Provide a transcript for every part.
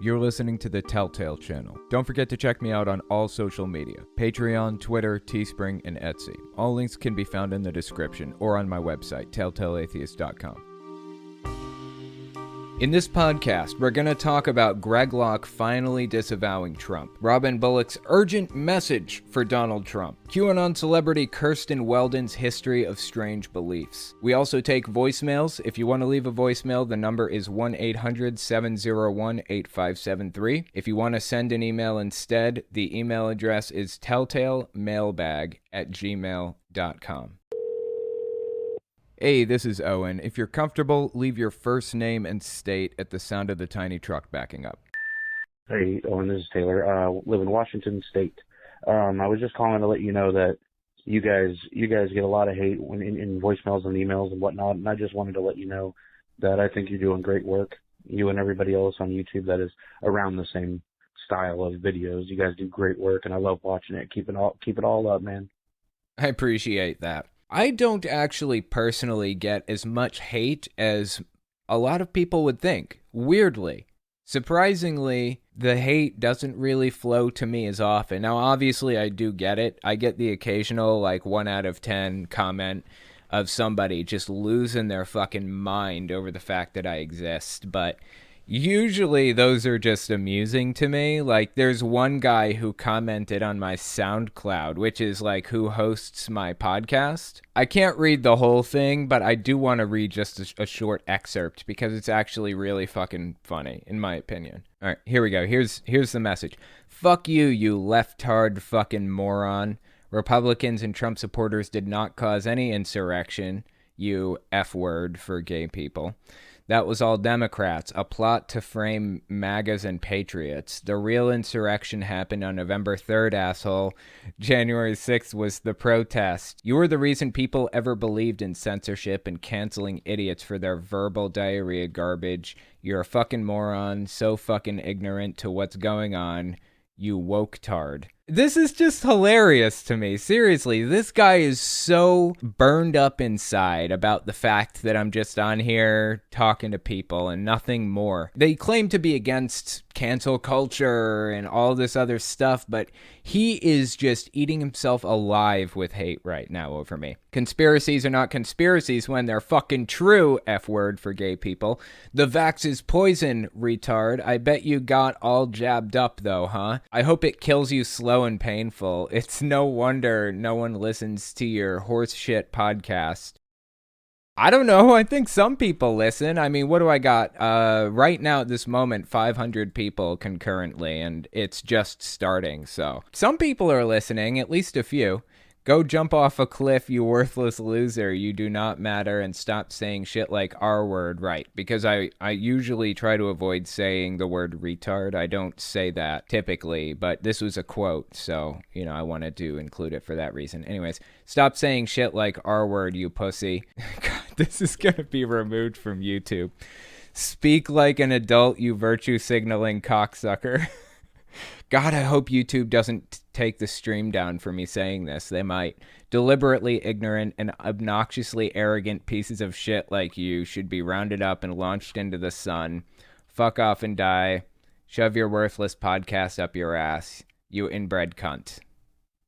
You're listening to the Telltale channel. Don't forget to check me out on all social media: Patreon, Twitter, Teespring, and Etsy. All links can be found in the description or on my website, telltaleatheist.com. In this podcast, we're going to talk about Greg Locke finally disavowing Trump, Robin Bullock's urgent message for Donald Trump, QAnon celebrity Kirsten Weldon's history of strange beliefs. We also take voicemails. If you want to leave a voicemail, the number is 1-800-701-8573. If you want to send an email instead, the email address is telltalemailbag@gmail.com. Hey, this is Owen. If you're comfortable, leave your first name and state at the sound of the tiny truck backing up. Hey, Owen, this is Taylor. Live in Washington State. I was just calling to let you know that you guys get a lot of hate when in voicemails and emails and whatnot, and I just wanted to let you know that I think you're doing great work. You and everybody else on YouTube that is around the same style of videos. You guys do great work, and I love watching it. Keep it all up, man. I appreciate that. I don't actually personally get as much hate as a lot of people would think. Weirdly. Surprisingly, the hate doesn't really flow to me as often. Now, obviously, I do get it. I get the occasional, 1 out of 10 comment of somebody just losing their fucking mind over the fact that I exist. But usually those are just amusing to me. There's one guy who commented on my SoundCloud, which is who hosts my podcast. I can't read the whole thing, but I do want to read just a short excerpt because it's actually really fucking funny, in my opinion. All right, here we go. Here's the message. Fuck you, you leftard fucking moron. Republicans and Trump supporters did not cause any insurrection, you F-word for gay people. That was all Democrats, a plot to frame MAGAs and patriots. The real insurrection happened on November 3rd, asshole. January 6th was the protest. You were the reason people ever believed in censorship and canceling idiots for their verbal diarrhea garbage. You're a fucking moron, so fucking ignorant to what's going on, you woke-tard. This is just hilarious to me. Seriously, this guy is so burned up inside about the fact that I'm just on here talking to people and nothing more. They claim to be against cancel culture and all this other stuff, but he is just eating himself alive with hate right now over me. Conspiracies are not conspiracies when they're fucking true, F-word for gay people. The vax is poison, retard. I bet you got all jabbed up though, huh? I hope it kills you slow and painful. It's no wonder no one listens to your horse shit podcast. I don't know. I think some people listen. I mean, what do I got? Right now at this moment, 500 people concurrently, and it's just starting. So some people are listening, at least a few. Go jump off a cliff, you worthless loser. You do not matter, and stop saying shit like R word, right? Because I usually try to avoid saying the word retard. I don't say that typically, but this was a quote, so, I wanted to include it for that reason. Anyways, stop saying shit like R word, you pussy. God, this is gonna be removed from YouTube. Speak like an adult, you virtue signaling cocksucker. God, I hope YouTube doesn't take the stream down for me saying this. They might. Deliberately ignorant and obnoxiously arrogant pieces of shit like you should be rounded up and launched into the sun. Fuck off and die. Shove your worthless podcast up your ass, you inbred cunt.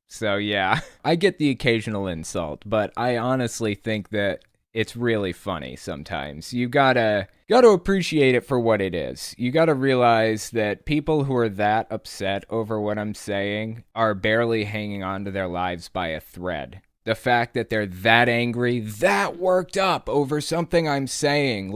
So yeah, I get the occasional insult, but I honestly think that it's really funny sometimes. You gotta appreciate it for what it is. You gotta realize that people who are that upset over what I'm saying are barely hanging on to their lives by a thread. The fact that they're that angry, that worked up over something I'm saying,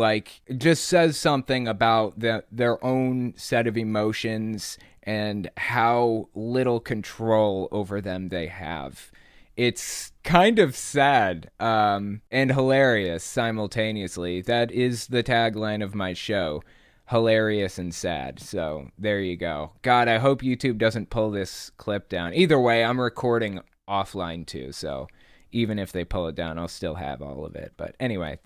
just says something about their own set of emotions and how little control over them they have. It's kind of sad and hilarious simultaneously. That is the tagline of my show, hilarious and sad. So there you go. God, I hope YouTube doesn't pull this clip down. Either way, I'm recording offline too, so even if they pull it down, I'll still have all of it. But anyway,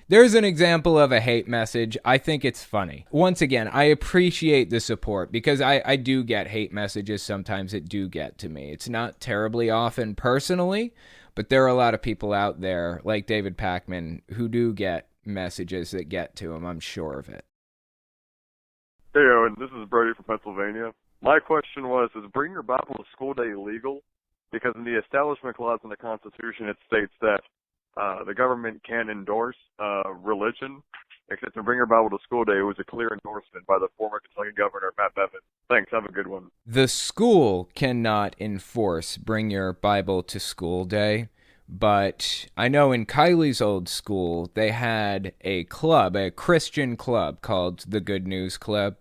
there's an example of a hate message. I think it's funny. Once again, I appreciate the support because I do get hate messages. Sometimes it do get to me. It's not terribly often personally, but there are a lot of people out there like David Pakman who do get messages that get to him. I'm sure of it. Hey, Owen, this is Brody from Pennsylvania. My question was, is bring your Bible to school day legal? Because in the Establishment Clause in the Constitution, it states that the government can endorse religion, except in bring your Bible to school day, it was a clear endorsement by the former Kentucky Governor, Matt Bevin. Thanks, have a good one. The school cannot enforce bring your Bible to school day, but I know in Kylie's old school, they had a club, a Christian club called the Good News Club,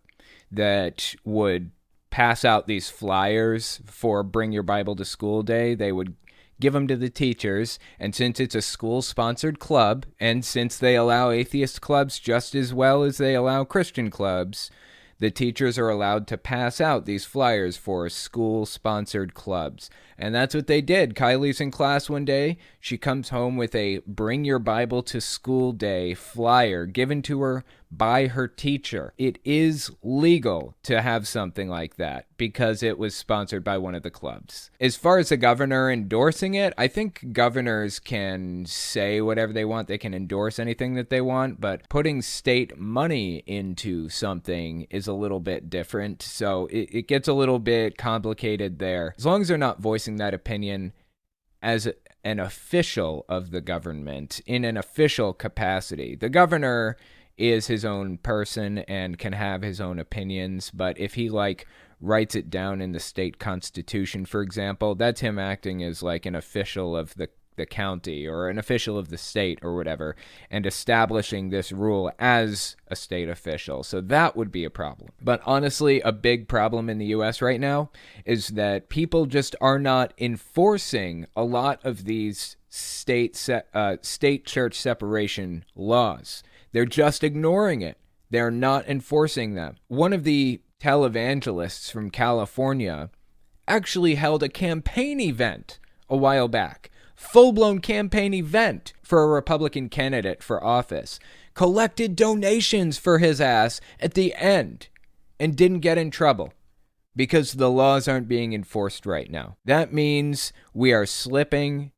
that would pass out these flyers for bring your Bible to school day. They would give them to the teachers, and since it's a school-sponsored club, and since they allow atheist clubs just as well as they allow Christian clubs, the teachers are allowed to pass out these flyers for school-sponsored clubs. And that's what they did. Kylie's in class one day. She comes home with a Bring Your Bible to School Day flyer given to her by her teacher. It is legal to have something like that because it was sponsored by one of the clubs. As far as the governor endorsing it, I think governors can say whatever they want. They can endorse anything that they want, but putting state money into something is a little bit different. So it gets a little bit complicated there. As long as they're not voicing that opinion as an official of the government in an official capacity. The governor is his own person and can have his own opinions, but if he writes it down in the state constitution, for example, that's him acting as an official of the county or an official of the state or whatever, and establishing this rule as a state official. So that would be a problem. But honestly, a big problem in the U.S. right now is that people just are not enforcing a lot of these state church separation laws. They're just ignoring it. They're not enforcing them. One of the televangelists from California actually held a campaign event a while back. Full-blown campaign event for a Republican candidate for office. Collected donations for his ass at the end and didn't get in trouble because the laws aren't being enforced right now. That means we are slipping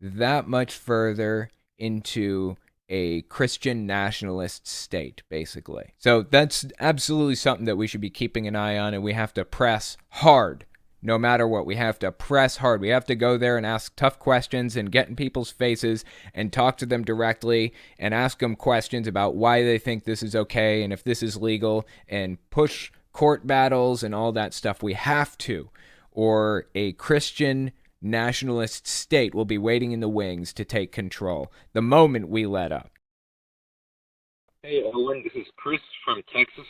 that much further into a Christian nationalist state, basically. So that's absolutely something that we should be keeping an eye on, and we have to press hard. No matter what, we have to press hard. We have to go there and ask tough questions and get in people's faces and talk to them directly and ask them questions about why they think this is okay and if this is legal and push court battles and all that stuff. We have to, or a Christian nationalist state will be waiting in the wings to take control the moment we let up. Hey, Owen, this is Chris from Texas.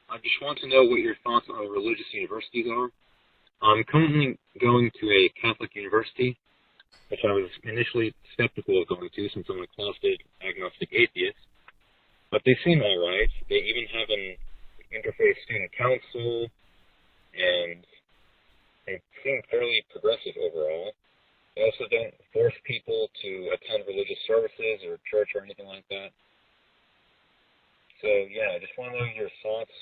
I just want to know what your thoughts on religious universities are. I'm currently going to a Catholic university, which I was initially skeptical of going to since I'm a closeted agnostic atheist. But they seem all right. They even have an interfaith student council, and they seem fairly progressive overall. They also don't force people to attend religious services or church or anything like that. So, yeah, I just want to know your thoughts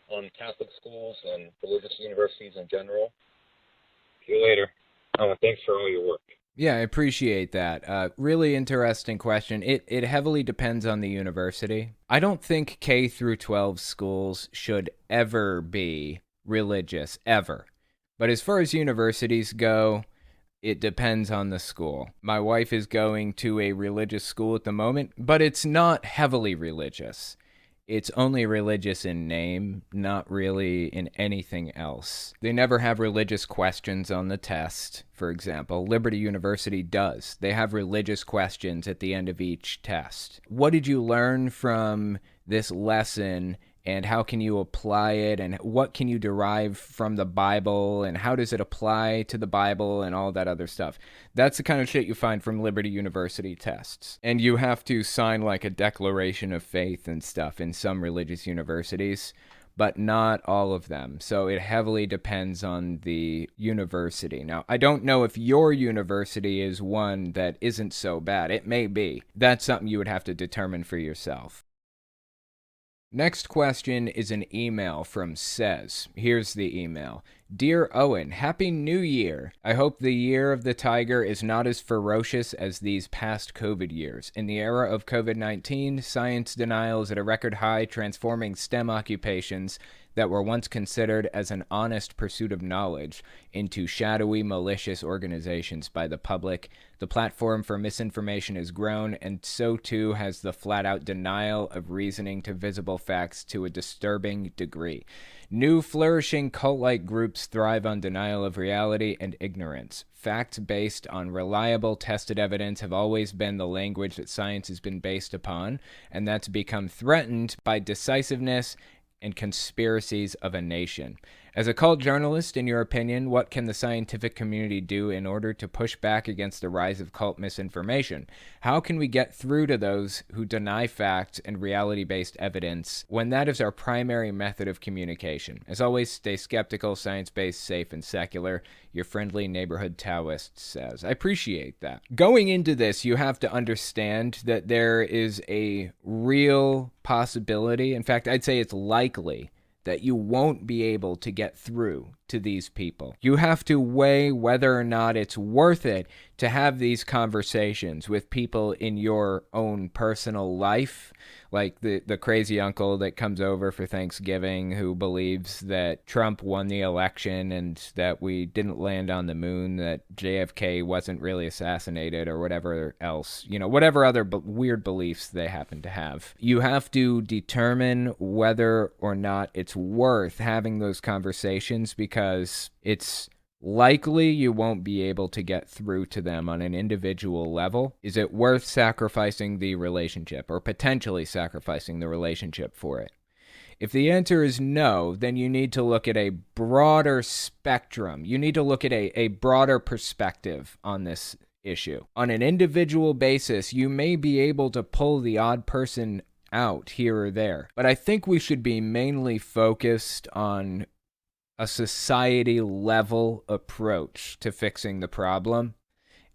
on Catholic schools and religious universities in general. See you later. Thanks for all your work. Yeah, I appreciate that. Really interesting question. It heavily depends on the university. I don't think K through 12 schools should ever be religious, ever. But as far as universities go, it depends on the school. My wife is going to a religious school at the moment, but it's not heavily religious. It's only religious in name, not really in anything else. They never have religious questions on the test, for example. Liberty University does. They have religious questions at the end of each test. What did you learn from this lesson, and how can you apply it, and what can you derive from the Bible, and how does it apply to the Bible, and all that other stuff? That's the kind of shit you find from Liberty University tests. And you have to sign a declaration of faith and stuff in some religious universities, but not all of them. So it heavily depends on the university. Now, I don't know if your university is one that isn't so bad. It may be. That's something you would have to determine for yourself. Next question is an email from Says. Here's the email. Dear Owen, Happy New Year. I hope the year of the tiger is not as ferocious as these past COVID years. In the era of COVID-19, science denial is at a record high, transforming STEM occupations that were once considered as an honest pursuit of knowledge into shadowy, malicious organizations by the public. The platform for misinformation has grown, and so too has the flat-out denial of reasoning to visible facts to a disturbing degree. New flourishing cult-like groups thrive on denial of reality and ignorance. Facts based on reliable, tested evidence have always been the language that science has been based upon, and that's become threatened by decisiveness and conspiracies of a nation. As a cult journalist, in your opinion, what can the scientific community do in order to push back against the rise of cult misinformation? How can we get through to those who deny facts and reality-based evidence when that is our primary method of communication? As always, stay skeptical, science-based, safe, and secular. Your friendly neighborhood Taoist says. I appreciate that. Going into this, you have to understand that there is a real possibility, in fact, I'd say it's likely, that you won't be able to get through to these people. You have to weigh whether or not it's worth it to have these conversations with people in your own personal life, like the crazy uncle that comes over for Thanksgiving who believes that Trump won the election and that we didn't land on the moon, that JFK wasn't really assassinated or whatever else, whatever other weird beliefs they happen to have. You have to determine whether or not it's worth having those conversations, because it's likely you won't be able to get through to them on an individual level. Is it worth sacrificing the relationship, or potentially sacrificing the relationship for it? If the answer is no, then you need to look at a broader spectrum. You need to look at a broader perspective on this issue. On an individual basis, you may be able to pull the odd person out here or there, but I think we should be mainly focused on a society-level approach to fixing the problem,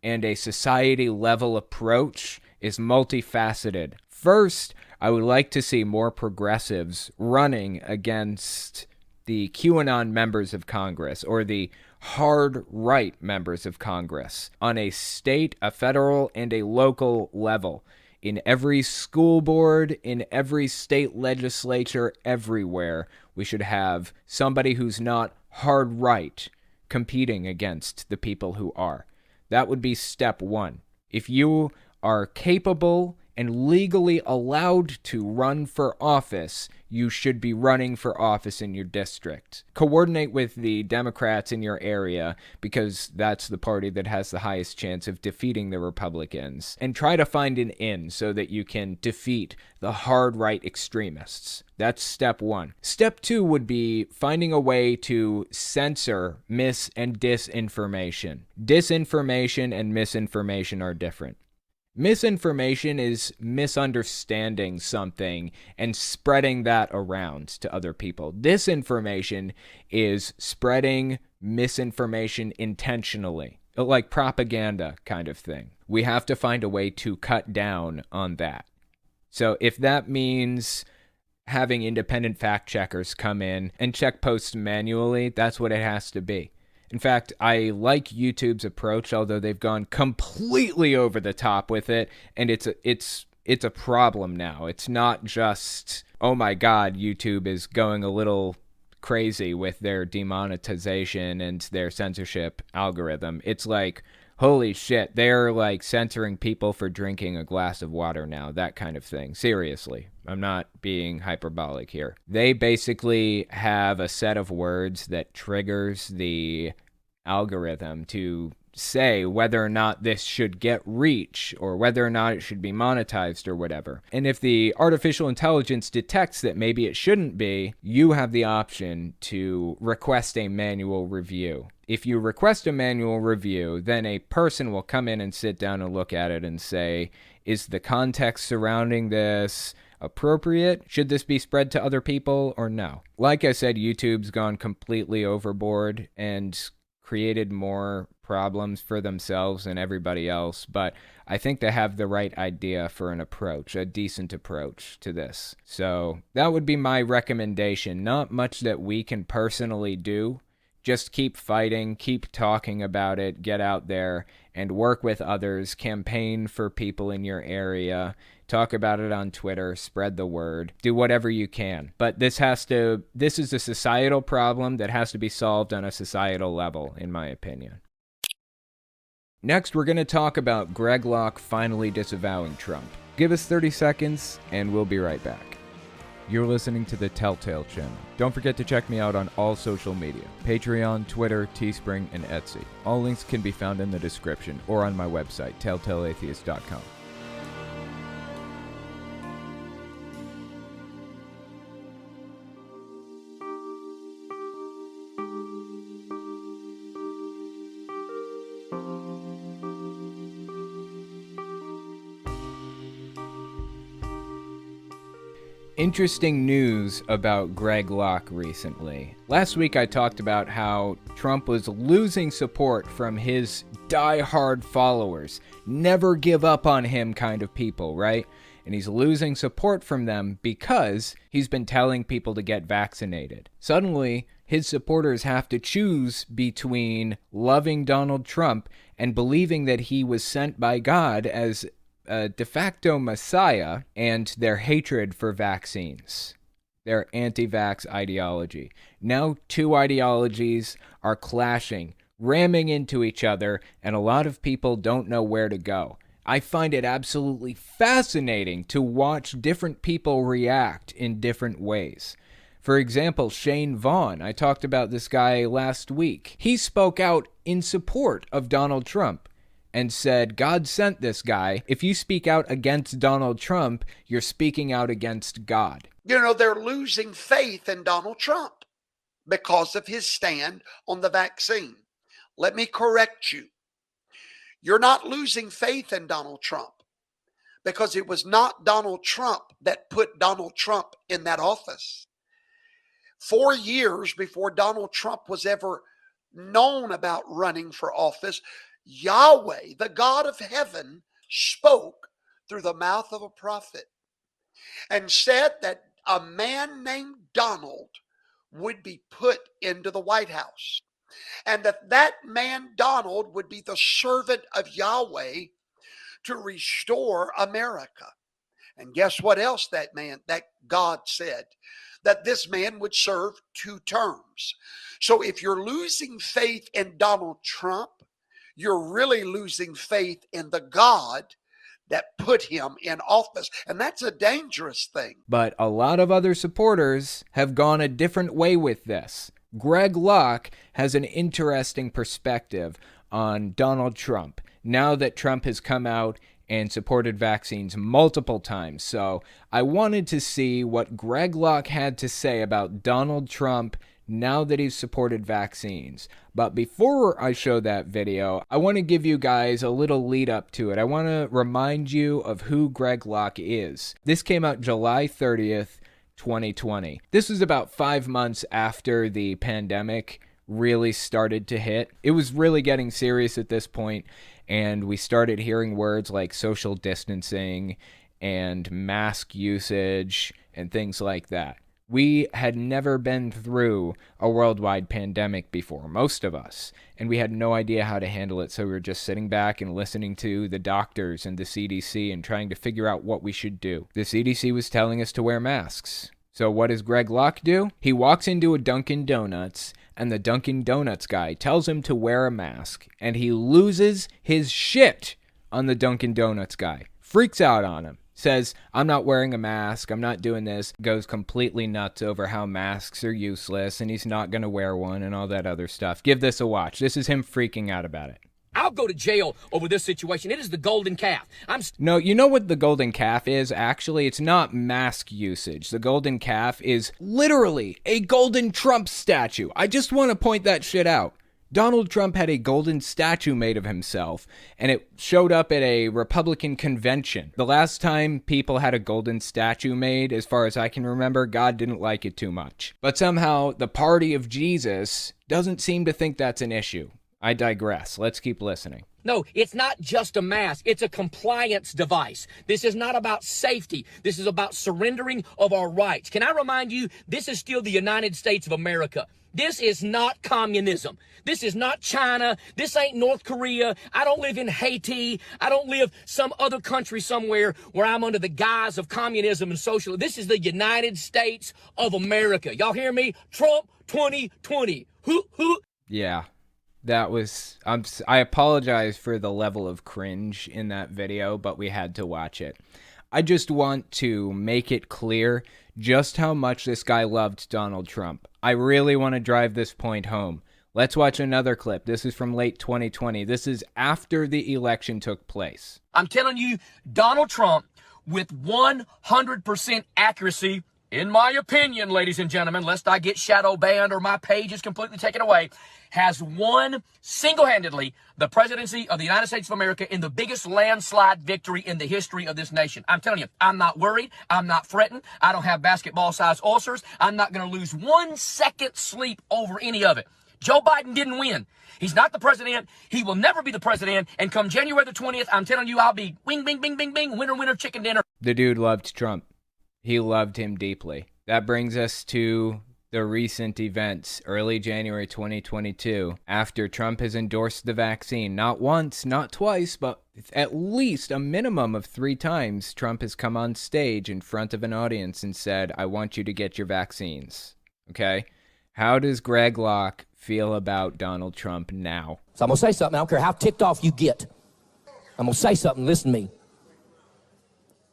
and a society-level approach is multifaceted. First, I would like to see more progressives running against the QAnon members of Congress, or the hard right members of Congress, on a state, a federal, and a local level. In every school board, in every state legislature, everywhere, we should have somebody who's not hard right competing against the people who are. That would be step one. If you are capable and legally allowed to run for office, you should be running for office in your district. Coordinate with the Democrats in your area, because that's the party that has the highest chance of defeating the Republicans. And try to find an in so that you can defeat the hard right extremists. That's step one. Step two would be finding a way to censor mis- and disinformation. Disinformation and misinformation are different. Misinformation is misunderstanding something and spreading that around to other people. Disinformation is spreading misinformation intentionally, like propaganda kind of thing. We have to find a way to cut down on that. So if that means having independent fact checkers come in and check posts manually, that's what it has to be. In fact, I like YouTube's approach, although they've gone completely over the top with it, and it's a problem now. It's not just, oh my God, YouTube is going a little crazy with their demonetization and their censorship algorithm. It's like, holy shit, they're like censoring people for drinking a glass of water now, that kind of thing. Seriously, I'm not being hyperbolic here. They basically have a set of words that triggers the algorithm to say whether or not this should get reach, or whether or not it should be monetized or whatever. And if the artificial intelligence detects that maybe it shouldn't be, you have the option to request a manual review. If you request a manual review, then a person will come in and sit down and look at it and say, is the context surrounding this appropriate? Should this be spread to other people or no? Like I said, YouTube's gone completely overboard, and created more problems for themselves and everybody else, but I think they have the right idea for an approach, a decent approach to this. So that would be my recommendation. Not much that we can personally do. Just keep fighting, keep talking about it, get out there and work with others, campaign for people in your area, talk about it on Twitter, spread the word, do whatever you can. But this is a societal problem that has to be solved on a societal level, in my opinion. Next, we're going to talk about Greg Locke finally disavowing Trump. Give us 30 seconds, and we'll be right back. You're listening to the Telltale Channel. Don't forget to check me out on all social media: Patreon, Twitter, Teespring, and Etsy. All links can be found in the description or on my website, telltaleatheist.com. Interesting news about Greg Locke recently. Last week I talked about how Trump was losing support from his die-hard followers, never give up on him kind of people, right? And he's losing support from them because he's been telling people to get vaccinated. Suddenly, his supporters have to choose between loving Donald Trump and believing that he was sent by God as a de facto messiah, and their hatred for vaccines, their anti-vax ideology. Now 2 ideologies are clashing, ramming into each other, and a lot of people don't know where to go. I find it absolutely fascinating to watch different people react in different ways. For example, Shane Vaughn, I talked about this guy last week. He spoke out in support of Donald Trump and said, God sent this guy. If you speak out against Donald Trump, you're speaking out against God. You know, they're losing faith in Donald Trump because of his stand on the vaccine. Let me correct you. You're not losing faith in Donald Trump because it was not Donald Trump that put Donald Trump in that office. 4 years before Donald Trump was ever known about running for office, Yahweh, the God of heaven, spoke through the mouth of a prophet and said that a man named Donald would be put into the White House, and that man Donald would be the servant of Yahweh to restore America. And guess what else that God said? That this man would serve 2 terms. So if you're losing faith in Donald Trump, you're really losing faith in the God that put him in office. And that's a dangerous thing. But a lot of other supporters have gone a different way with this. Greg Locke has an interesting perspective on Donald Trump now that Trump has come out and supported vaccines multiple times. So I wanted to see what Greg Locke had to say about Donald Trump now that he's supported vaccines. But before I show that video, I want to give you guys a little lead up to it. I want to remind you of who Greg Locke is. This came out July 30th, 2020. This was about 5 months after the pandemic really started to hit. It was really getting serious at this point, and we started hearing words like social distancing and mask usage and things like that. We had never been through a worldwide pandemic before, most of us, and we had no idea how to handle it, so we were just sitting back and listening to the doctors and the CDC and trying to figure out what we should do. The CDC was telling us to wear masks. So what does Greg Locke do? He walks into a Dunkin' Donuts, and the Dunkin' Donuts guy tells him to wear a mask, and he loses his shit on the Dunkin' Donuts guy. Freaks out on him. Says, I'm not wearing a mask, I'm not doing this, goes completely nuts over how masks are useless and he's not going to wear one and all that other stuff. Give this a watch. This is him freaking out about it. I'll go to jail over this situation. It is the golden calf. No, you know what the golden calf is? Actually, it's not mask usage. The golden calf is literally a golden Trump statue. I just want to point that shit out. Donald Trump had a golden statue made of himself, and it showed up at a Republican convention. The last time people had a golden statue made, as far as I can remember, God didn't like it too much. But somehow, the party of Jesus doesn't seem to think that's an issue. I digress. Let's keep listening. No, it's not just a mask. It's a compliance device. This is not about safety. This is about surrendering of our rights. Can I remind you, this is still the United States of America. This is not communism. This is not China. This ain't North Korea. I don't live in Haiti. I don't live some other country somewhere where I'm under the guise of communism and socialism. This is the United States of America. Y'all hear me? Trump 2020. Yeah. That was, I apologize for the level of cringe in that video, but we had to watch it. I just want to make it clear just how much this guy loved Donald Trump. I really want to drive this point home. Let's watch another clip. This is from late 2020. This is after the election took place. I'm telling you, Donald Trump, with 100% accuracy, in my opinion, ladies and gentlemen, lest I get shadow banned or my page is completely taken away, has won single-handedly the presidency of the United States of America in the biggest landslide victory in the history of this nation. I'm telling you, I'm not worried. I'm not fretting. I don't have basketball-sized ulcers. I'm not going to lose 1 second sleep over any of it. Joe Biden didn't win. He's not the president. He will never be the president. And come January the 20th, I'm telling you, I'll be wing, bing, bing, bing, bing, winner, winner, chicken dinner. The dude loved Trump. He loved him deeply. That brings us to the recent events, early January 2022, after Trump has endorsed the vaccine. Not once, not twice, but at least a minimum of 3 times, Trump has come on stage in front of an audience and said, I want you to get your vaccines. Okay? How does Greg Locke feel about Donald Trump now? So I'm going to say something. I don't care how ticked off you get. I'm going to say something. Listen to me.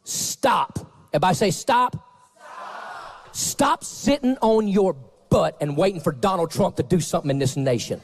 Stop. Everybody say stop. Stop sitting on your butt and waiting for Donald Trump to do something in this nation.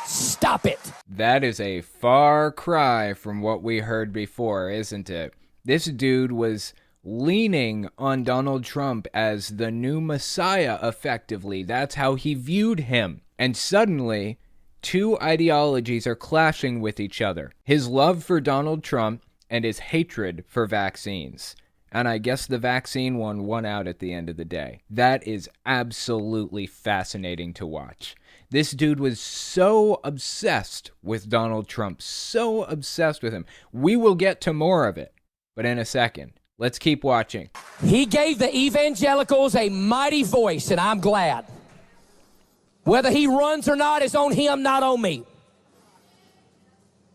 Stop it. That is a far cry from what we heard before, isn't it? This dude was leaning on Donald Trump as the new Messiah, effectively. That's how he viewed him. And suddenly, 2 ideologies are clashing with each other. His love for Donald Trump and his hatred for vaccines. And I guess the vaccine one won out at the end of the day. That is absolutely fascinating to watch. This dude was so obsessed with Donald Trump, so obsessed with him. We will get to more of it, but in a second. Let's keep watching. He gave the evangelicals a mighty voice, and I'm glad. Whether he runs or not is on him, not on me.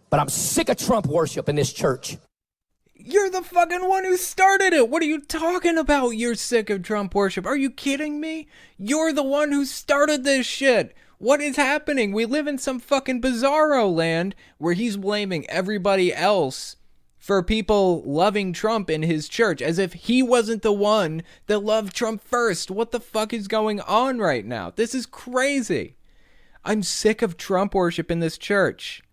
But I'm sick of Trump worship in this church. You're the fucking one who started it. What are you talking about? You're sick of Trump worship. Are you kidding me? You're the one who started this shit. What is happening? We live in some fucking bizarro land where he's blaming everybody else for people loving Trump in his church, as if he wasn't the one that loved Trump first. What the fuck is going on right now? This is crazy. I'm sick of Trump worship in this church.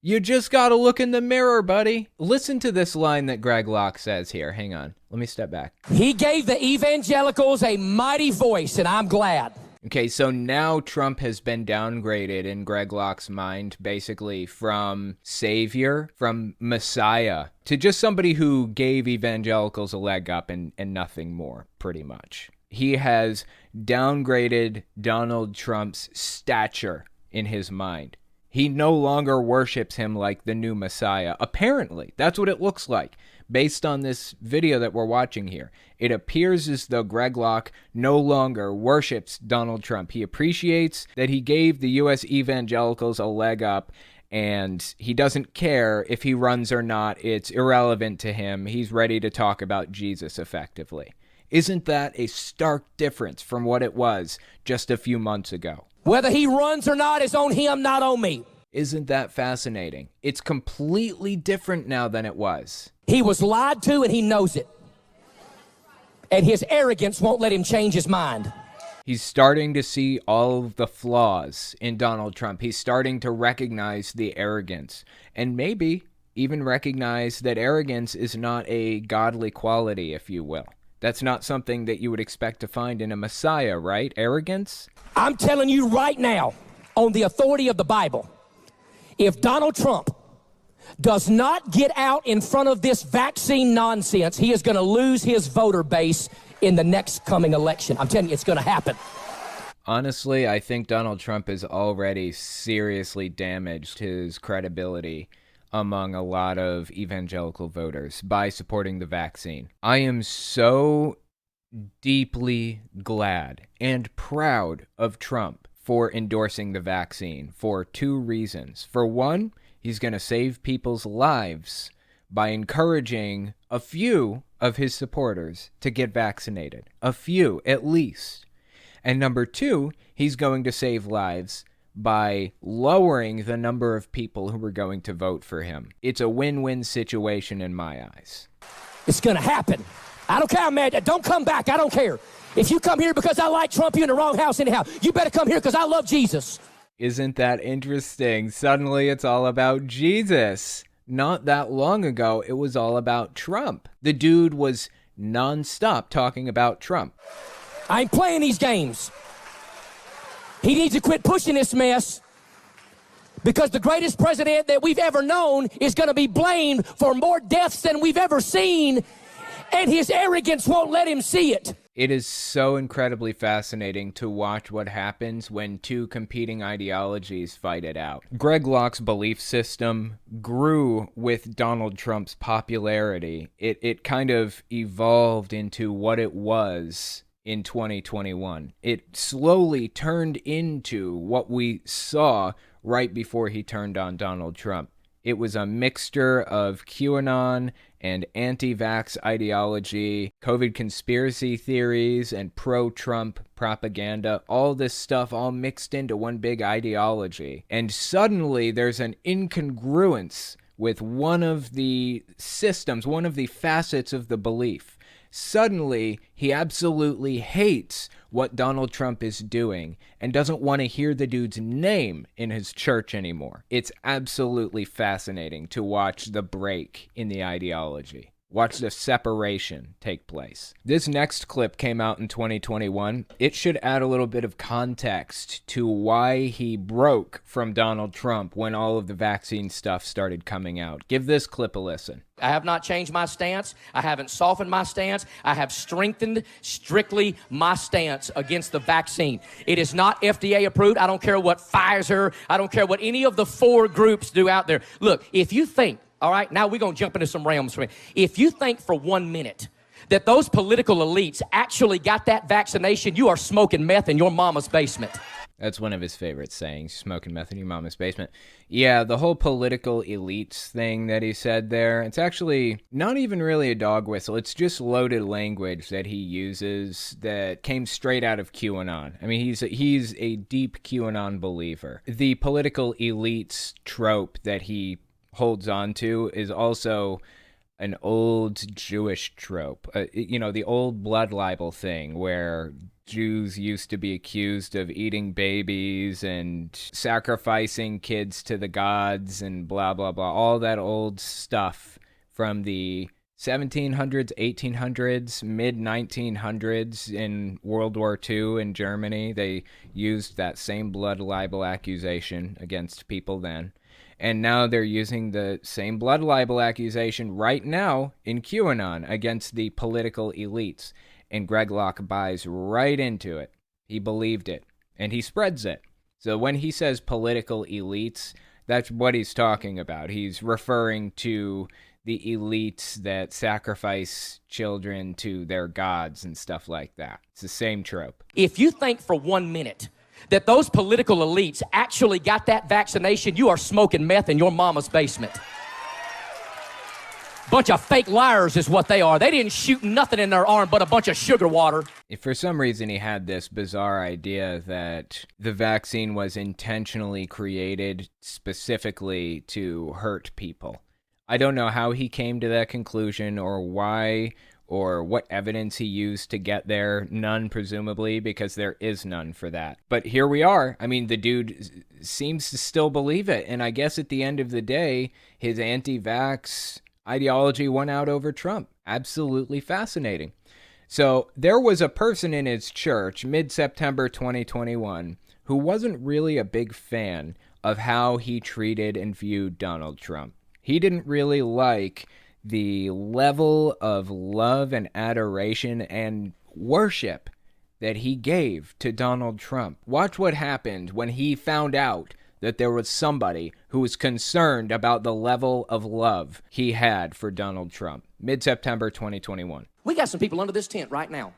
You just gotta look in the mirror, buddy. Listen to this line that Greg Locke says here. Hang on. Let me step back. He gave the evangelicals a mighty voice, and I'm glad. Okay, so now Trump has been downgraded in Greg Locke's mind, basically from savior, from messiah, to just somebody who gave evangelicals a leg up and nothing more, pretty much. He has downgraded Donald Trump's stature in his mind. He no longer worships him like the new Messiah. Apparently, that's what it looks like. Based on this video that we're watching here, it appears as though Greg Locke no longer worships Donald Trump. He appreciates that he gave the U.S. evangelicals a leg up, and he doesn't care if he runs or not. It's irrelevant to him. He's ready to talk about Jesus effectively. Isn't that a stark difference from what it was just a few months ago? Whether he runs or not is on him, not on me. Isn't that fascinating? It's completely different now than it was. He was lied to, and he knows it. And his arrogance won't let him change his mind. He's starting to see all of the flaws in Donald Trump. He's starting to recognize the arrogance, and maybe even recognize that arrogance is not a godly quality, if you will. That's not something that you would expect to find in a Messiah, right? Arrogance? I'm telling you right now, on the authority of the Bible, if Donald Trump does not get out in front of this vaccine nonsense, he is going to lose his voter base in the next coming election. I'm telling you, it's going to happen. Honestly, I think Donald Trump has already seriously damaged his credibility among a lot of evangelical voters by supporting the vaccine. I am so deeply glad and proud of Trump for endorsing the vaccine for two reasons. For one, he's going to save people's lives by encouraging a few of his supporters to get vaccinated. A few, at least. And number two, he's going to save lives by lowering the number of people who are going to vote for him. It's a win-win situation in my eyes. It's going to happen. I don't care how mad. Don't come back. I don't care. If you come here because I like Trump, you're in the wrong house anyhow. You better come here because I love Jesus. Isn't that interesting? Suddenly it's all about Jesus. Not that long ago, it was all about Trump. The dude was nonstop talking about Trump. I ain't playing these games. He needs to quit pushing this mess because the greatest president that we've ever known is going to be blamed for more deaths than we've ever seen, and his arrogance won't let him see it. It is so incredibly fascinating to watch what happens when two competing ideologies fight it out. Greg Locke's belief system grew with Donald Trump's popularity. It kind of evolved into what it was in 2021. It slowly turned into what we saw right before he turned on Donald Trump. It was a mixture of QAnon and anti-vax ideology, COVID conspiracy theories, and pro-Trump propaganda. All this stuff all mixed into one big ideology. And suddenly there's an incongruence with one of the systems, one of the facets of the belief. Suddenly, he absolutely hates what Donald Trump is doing and doesn't want to hear the dude's name in his church anymore. It's absolutely fascinating to watch the break in the ideology. Watch the separation take place. This next clip came out in 2021. It should add a little bit of context to why he broke from Donald Trump when all of the vaccine stuff started coming out. Give this clip a listen. I have not changed my stance. I haven't softened my stance. I have strengthened strictly my stance against the vaccine. It is not FDA approved. I don't care what Pfizer, I don't care what any of the four groups do out there. Look, if you think, all right, now we're going to jump into some realms for me. If you think for 1 minute that those political elites actually got that vaccination, you are smoking meth in your mama's basement. That's one of his favorite sayings, smoking meth in your mama's basement. Yeah, the whole political elites thing that he said there, it's actually not even really a dog whistle. It's just loaded language that he uses that came straight out of QAnon. I mean, he's a deep QAnon believer. The political elites trope that he holds on to is also an old Jewish trope. The old blood libel thing where Jews used to be accused of eating babies and sacrificing kids to the gods and blah, blah, blah. All that old stuff from the 1700s, 1800s, mid-1900s in World War II in Germany. They used that same blood libel accusation against people then. And now they're using the same blood libel accusation right now in QAnon against the political elites. And Greg Locke buys right into it. He believed it. And he spreads it. So when he says political elites, that's what he's talking about. He's referring to the elites that sacrifice children to their gods and stuff like that. It's the same trope. If you think for 1 minute that those political elites actually got that vaccination, you are smoking meth in your mama's basement. Bunch of fake liars is what they are. They didn't shoot nothing in their arm but a bunch of sugar water. If for some reason he had this bizarre idea that the vaccine was intentionally created specifically to hurt people. I don't know how he came to that conclusion or why or what evidence he used to get there. None, presumably, because there is none for that. But here we are. I mean, the dude seems to still believe it. And I guess at the end of the day, his anti-vax ideology won out over Trump. Absolutely fascinating. So there was a person in his church mid-September 2021 who wasn't really a big fan of how he treated and viewed Donald Trump. He didn't really like the level of love and adoration and worship that he gave to Donald Trump. Watch what happened when he found out that there was somebody who was concerned about the level of love he had for Donald Trump. Mid-September 2021. We got some people under this tent right now.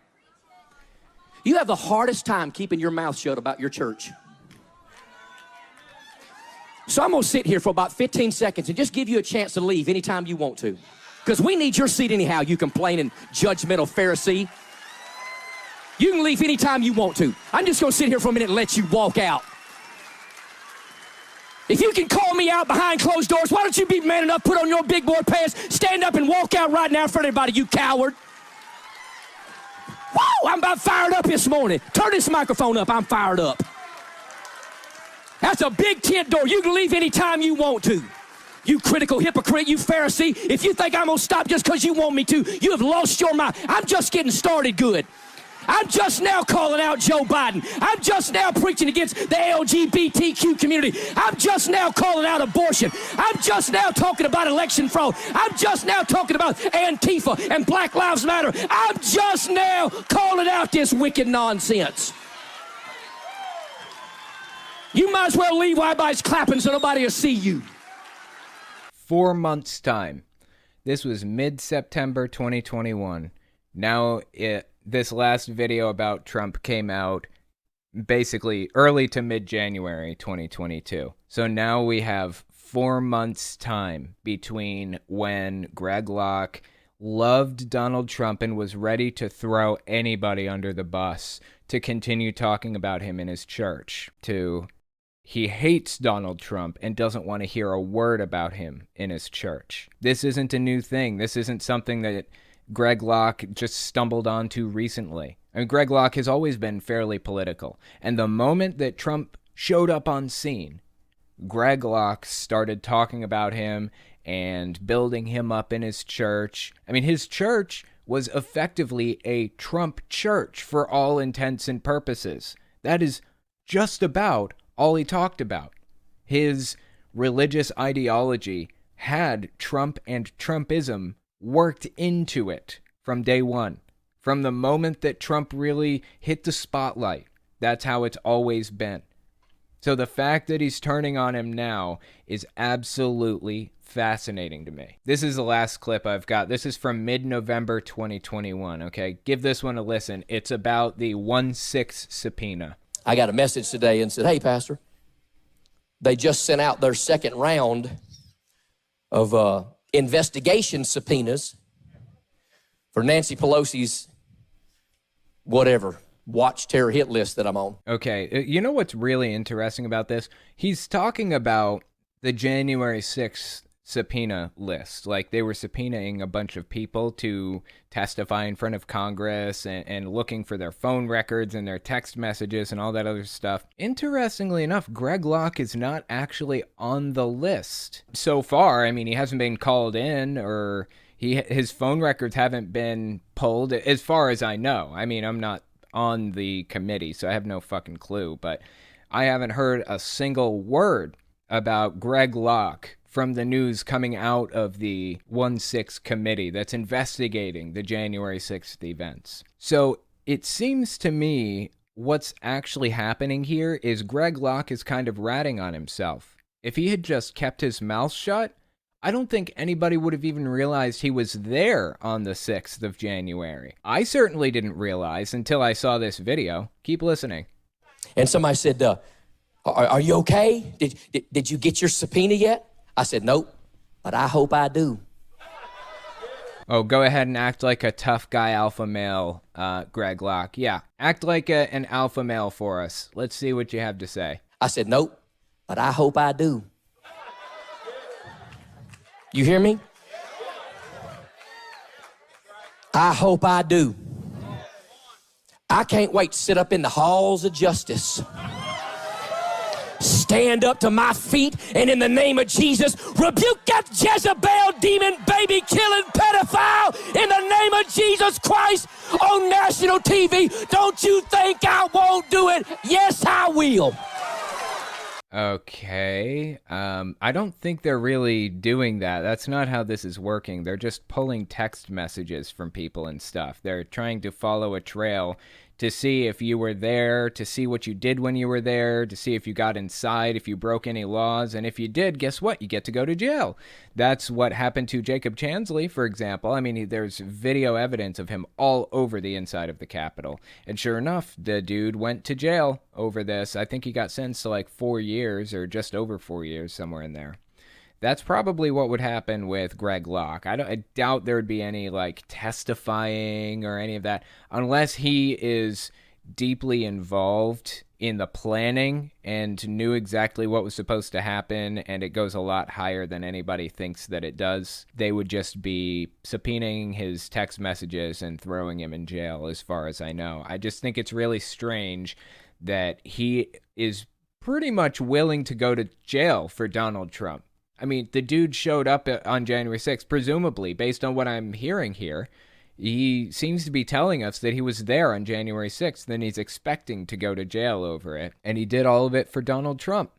You have the hardest time keeping your mouth shut about your church. So I'm going to sit here for about 15 seconds and just give you a chance to leave anytime you want to. Because we need your seat anyhow, you complaining, judgmental Pharisee. You can leave anytime you want to. I'm just going to sit here for a minute and let you walk out. If you can call me out behind closed doors, why don't you be man enough, put on your big boy pants, stand up and walk out right now in front of everybody, you coward. Whoa, I'm about fired up this morning. Turn this microphone up, I'm fired up. That's a big tent door. You can leave anytime you want to. You critical hypocrite, you Pharisee. If you think I'm going to stop just because you want me to, you have lost your mind. I'm just getting started good. I'm just now calling out Joe Biden. I'm just now preaching against the LGBTQ community. I'm just now calling out abortion. I'm just now talking about election fraud. I'm just now talking about Antifa and Black Lives Matter. I'm just now calling out this wicked nonsense. You might as well leave while everybody's clapping so nobody will see you. 4 months' time. This was mid-September 2021. Now, this last video about Trump came out basically early to mid-January 2022. So now we have 4 months' time between when Greg Locke loved Donald Trump and was ready to throw anybody under the bus to continue talking about him in his church, to he hates Donald Trump and doesn't want to hear a word about him in his church. This isn't a new thing. This isn't something that Greg Locke just stumbled onto recently. I mean, Greg Locke has always been fairly political. And the moment that Trump showed up on scene, Greg Locke started talking about him and building him up in his church. I mean, his church was effectively a Trump church for all intents and purposes. That is just about all he talked about. His religious ideology had Trump and Trumpism worked into it from day one. From the moment that Trump really hit the spotlight, that's how it's always been. So the fact that he's turning on him now is absolutely fascinating to me. This is the last clip I've got. This is from mid-November 2021, okay? Give this one a listen. It's about the 1/6 subpoena. I got a message today and said, hey, Pastor, they just sent out their second round of investigation subpoenas for Nancy Pelosi's whatever, watch, terror, hit list that I'm on. Okay, you know what's really interesting about this? He's talking about the January 6th subpoena list. Like, they were subpoenaing a bunch of people to testify in front of Congress and looking for their phone records and their text messages and all that other stuff. Interestingly enough, Greg Locke is not actually on the list so far. I mean, he hasn't been called in, or his phone records haven't been pulled, as far as I know. I mean, I'm not on the committee, so I have no fucking clue, but I haven't heard a single word about Greg Locke from the news coming out of the 1/6 committee that's investigating the January 6th events. So it seems to me what's actually happening here is Greg Locke is kind of ratting on himself. If he had just kept his mouth shut, I don't think anybody would have even realized he was there on the 6th of January. I certainly didn't realize until I saw this video. Keep listening. And somebody said, are you okay? Did you get your subpoena yet? I said, nope, but I hope I do. Oh, go ahead and act like a tough guy alpha male, Greg Locke. Yeah, act like an alpha male for us. Let's see what you have to say. I said, nope, but I hope I do. You hear me? I hope I do. I can't wait to sit up in the halls of justice, stand up to my feet, and in the name of Jesus, rebuke that Jezebel demon baby killing pedophile in the name of Jesus Christ on national TV. Don't you think I won't do it? Yes, I will. Okay, I don't think they're really doing that. That's not how this is working. They're just pulling text messages from people and stuff. They're trying to follow a trail to see if you were there, to see what you did when you were there, to see if you got inside, if you broke any laws. And if you did, guess what? You get to go to jail. That's what happened to Jacob Chansley, for example. I mean, there's video evidence of him all over the inside of the Capitol. And sure enough, the dude went to jail over this. I think he got sentenced to like 4 years or just over 4 years, somewhere in there. That's probably what would happen with Greg Locke. I doubt there would be any like testifying or any of that unless he is deeply involved in the planning and knew exactly what was supposed to happen, and it goes a lot higher than anybody thinks that it does. They would just be subpoenaing his text messages and throwing him in jail, as far as I know. I just think it's really strange that he is pretty much willing to go to jail for Donald Trump. I mean, the dude showed up on January 6th, presumably, based on what I'm hearing here. He seems to be telling us that he was there on January 6th, then he's expecting to go to jail over it. And he did all of it for Donald Trump.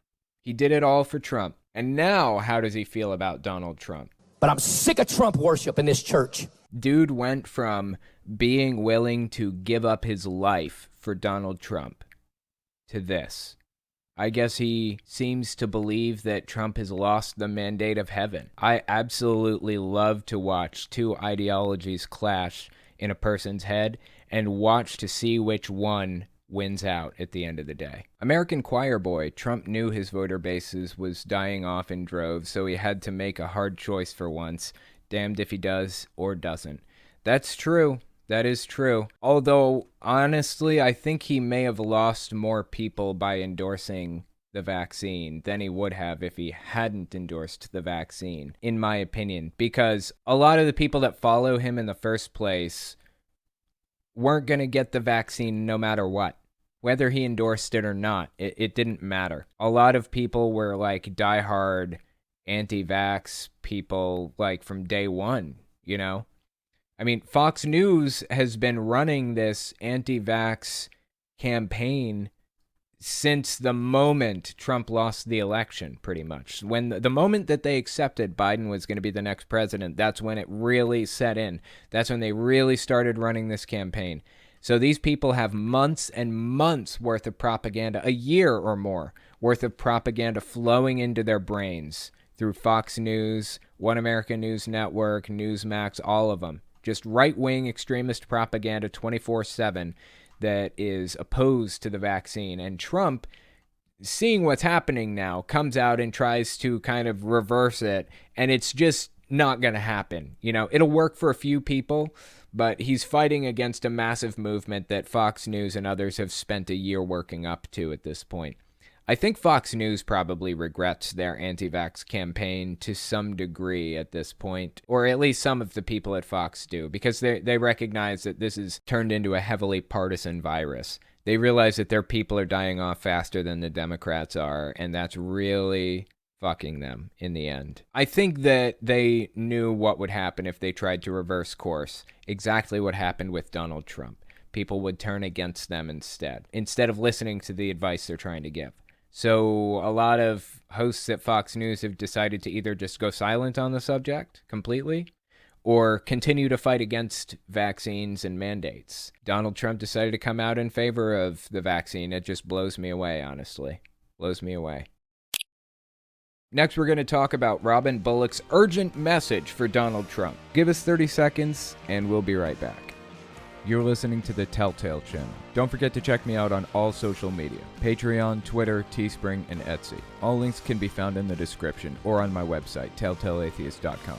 He did it all for Trump. And now, how does he feel about Donald Trump? But I'm sick of Trump worship in this church. Dude went from being willing to give up his life for Donald Trump to this. I guess he seems to believe that Trump has lost the mandate of heaven. I absolutely love to watch two ideologies clash in a person's head and watch to see which one wins out at the end of the day. American choir boy, Trump knew his voter bases was dying off in droves, so he had to make a hard choice for once. Damned if he does or doesn't. That's true. That is true. Although, honestly, I think he may have lost more people by endorsing the vaccine than he would have if he hadn't endorsed the vaccine, in my opinion. Because a lot of the people that follow him in the first place weren't going to get the vaccine no matter what. Whether he endorsed it or not, it didn't matter. A lot of people were like diehard anti-vax people like from day one, you know? I mean, Fox News has been running this anti-vax campaign since the moment Trump lost the election, pretty much. When the moment that they accepted Biden was going to be the next president, that's when it really set in. That's when they really started running this campaign. So these people have months and months worth of propaganda, a year or more worth of propaganda flowing into their brains through Fox News, One American News Network, Newsmax, all of them. Just right-wing extremist propaganda 24/7 that is opposed to the vaccine. And Trump, seeing what's happening now, comes out and tries to kind of reverse it. And it's just not going to happen. You know, it'll work for a few people, but he's fighting against a massive movement that Fox News and others have spent a year working up to at this point. I think Fox News probably regrets their anti-vax campaign to some degree at this point, or at least some of the people at Fox do, because they recognize that this has turned into a heavily partisan virus. They realize that their people are dying off faster than the Democrats are, and that's really fucking them in the end. I think that they knew what would happen if they tried to reverse course. Exactly what happened with Donald Trump. People would turn against them instead of listening to the advice they're trying to give. So a lot of hosts at Fox News have decided to either just go silent on the subject completely or continue to fight against vaccines and mandates. Donald Trump decided to come out in favor of the vaccine. It just blows me away, honestly. Blows me away. Next, we're going to talk about Robin Bullock's urgent message for Donald Trump. Give us 30 seconds, and we'll be right back. You're listening to the Telltale Channel. Don't forget to check me out on all social media: Patreon, Twitter, Teespring, and Etsy. All links can be found in the description or on my website, telltaleatheist.com.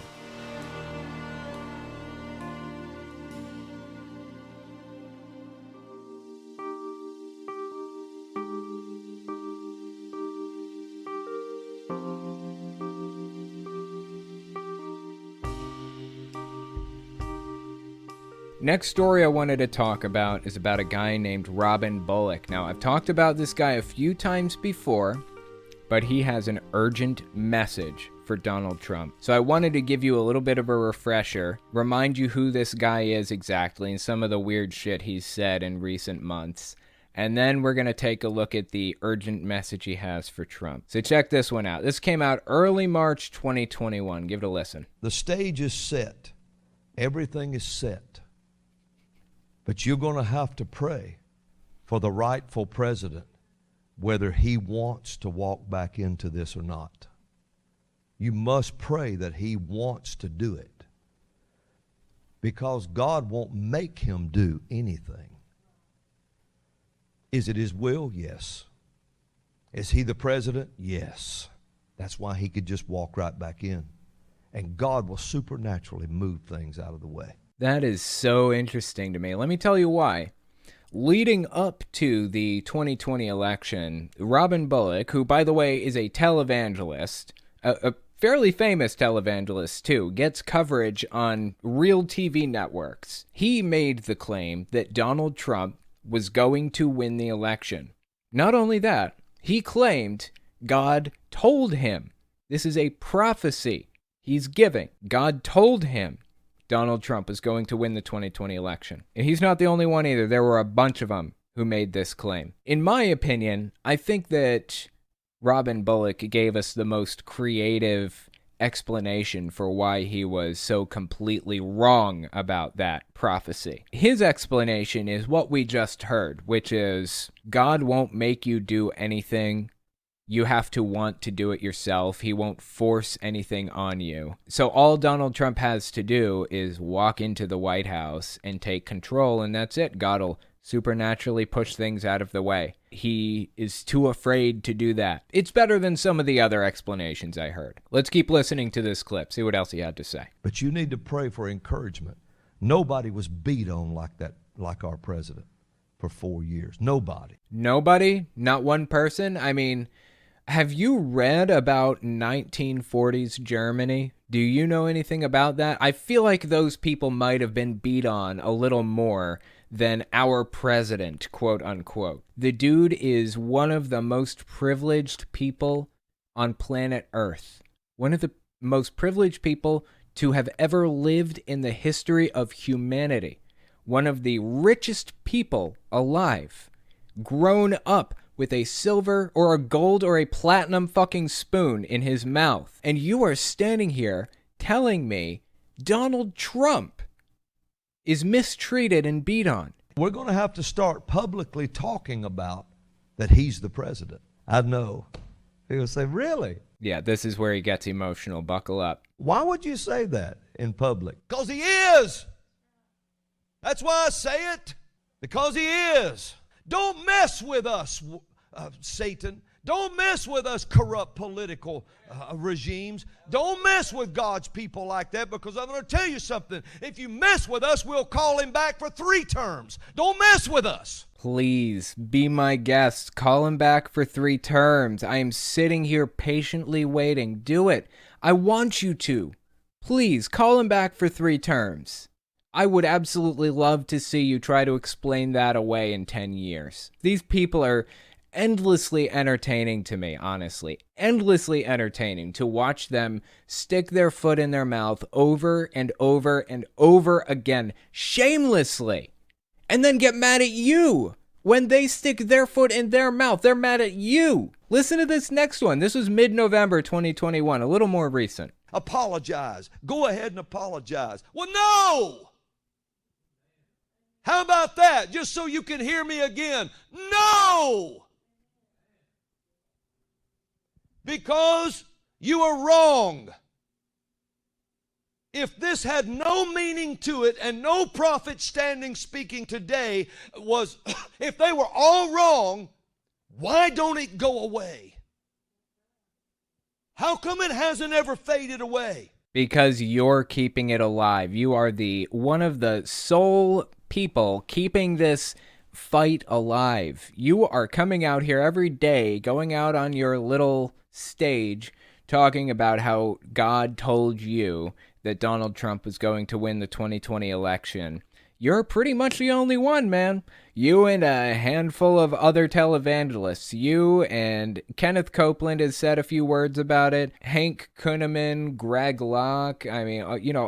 Next story I wanted to talk about is about a guy named Robin Bullock. Now, I've talked about this guy a few times before, but he has an urgent message for Donald Trump. So I wanted to give you a little bit of a refresher, remind you who this guy is exactly and some of the weird shit he's said in recent months. And then we're going to take a look at the urgent message he has for Trump. So check this one out. This came out early March 2021. Give it a listen. The stage is set. Everything is set. But you're going to have to pray for the rightful president, whether he wants to walk back into this or not. You must pray that he wants to do it, because God won't make him do anything. Is it his will? Yes. Is he the president? Yes. That's why he could just walk right back in, and God will supernaturally move things out of the way. That is so interesting to me. Let me tell you why. Leading up to the 2020 election, Robin Bullock, who, by the way, is a televangelist, a fairly famous televangelist too, gets coverage on real TV networks. He made the claim that Donald Trump was going to win the election. Not only that, he claimed God told him. This is a prophecy he's giving. God told him Donald Trump is going to win the 2020 election. And he's not the only one either. There were a bunch of them who made this claim. In my opinion, I think that Robin Bullock gave us the most creative explanation for why he was so completely wrong about that prophecy. His explanation is what we just heard, which is God won't make you do anything. You have to want to do it yourself. He won't force anything on you. So all Donald Trump has to do is walk into the White House and take control, and that's it. God will supernaturally push things out of the way. He is too afraid to do that. It's better than some of the other explanations I heard. Let's keep listening to this clip, see what else he had to say. But you need to pray for encouragement. Nobody was beat on like that, like our president, for 4 years. Nobody. Nobody? Not one person? I mean, have you read about 1940s Germany? Do you know anything about that? I feel like those people might have been beat on a little more than our president, quote unquote. The dude is one of the most privileged people on planet Earth. One of the most privileged people to have ever lived in the history of humanity. One of the richest people alive. Grown up with a silver or a gold or a platinum fucking spoon in his mouth. And you are standing here telling me Donald Trump is mistreated and beat on. We're going to have to start publicly talking about that he's the president. I know. He'll say, really? Yeah, this is where he gets emotional. Buckle up. Why would you say that in public? Because he is. That's why I say it. Because he is. Don't mess with us, Satan. Don't mess with us corrupt political regimes. Don't mess with God's people like that, because I'm going to tell you something. If you mess with us, we'll call him back for 3 terms. Don't mess with us. Please be my guest. Call him back for 3 terms. I am sitting here patiently waiting. Do it. I want you to. Please call him back for 3 terms. I would absolutely love to see you try to explain that away in 10 years. These people are endlessly entertaining to me, honestly. Endlessly entertaining to watch them stick their foot in their mouth over and over and over again, shamelessly, and then get mad at you when they stick their foot in their mouth. They're mad at you. Listen to this next one. This was mid-November 2021, a little more recent. Apologize. Go ahead and apologize. Well, no! How about that? Just so you can hear me again. No! Because you are wrong. If this had no meaning to it and no prophet standing speaking today was, if they were all wrong, why don't it go away? How come it hasn't ever faded away? Because you're keeping it alive. You are the one of the sole people keeping this fight alive. You are coming out here every day, going out on your little stage, talking about how God told you that Donald Trump was going to win the 2020 election. You're pretty much the only one, man. You and a handful of other televangelists. You and Kenneth Copeland has said a few words about it. Hank Kunneman, Greg Locke. I mean,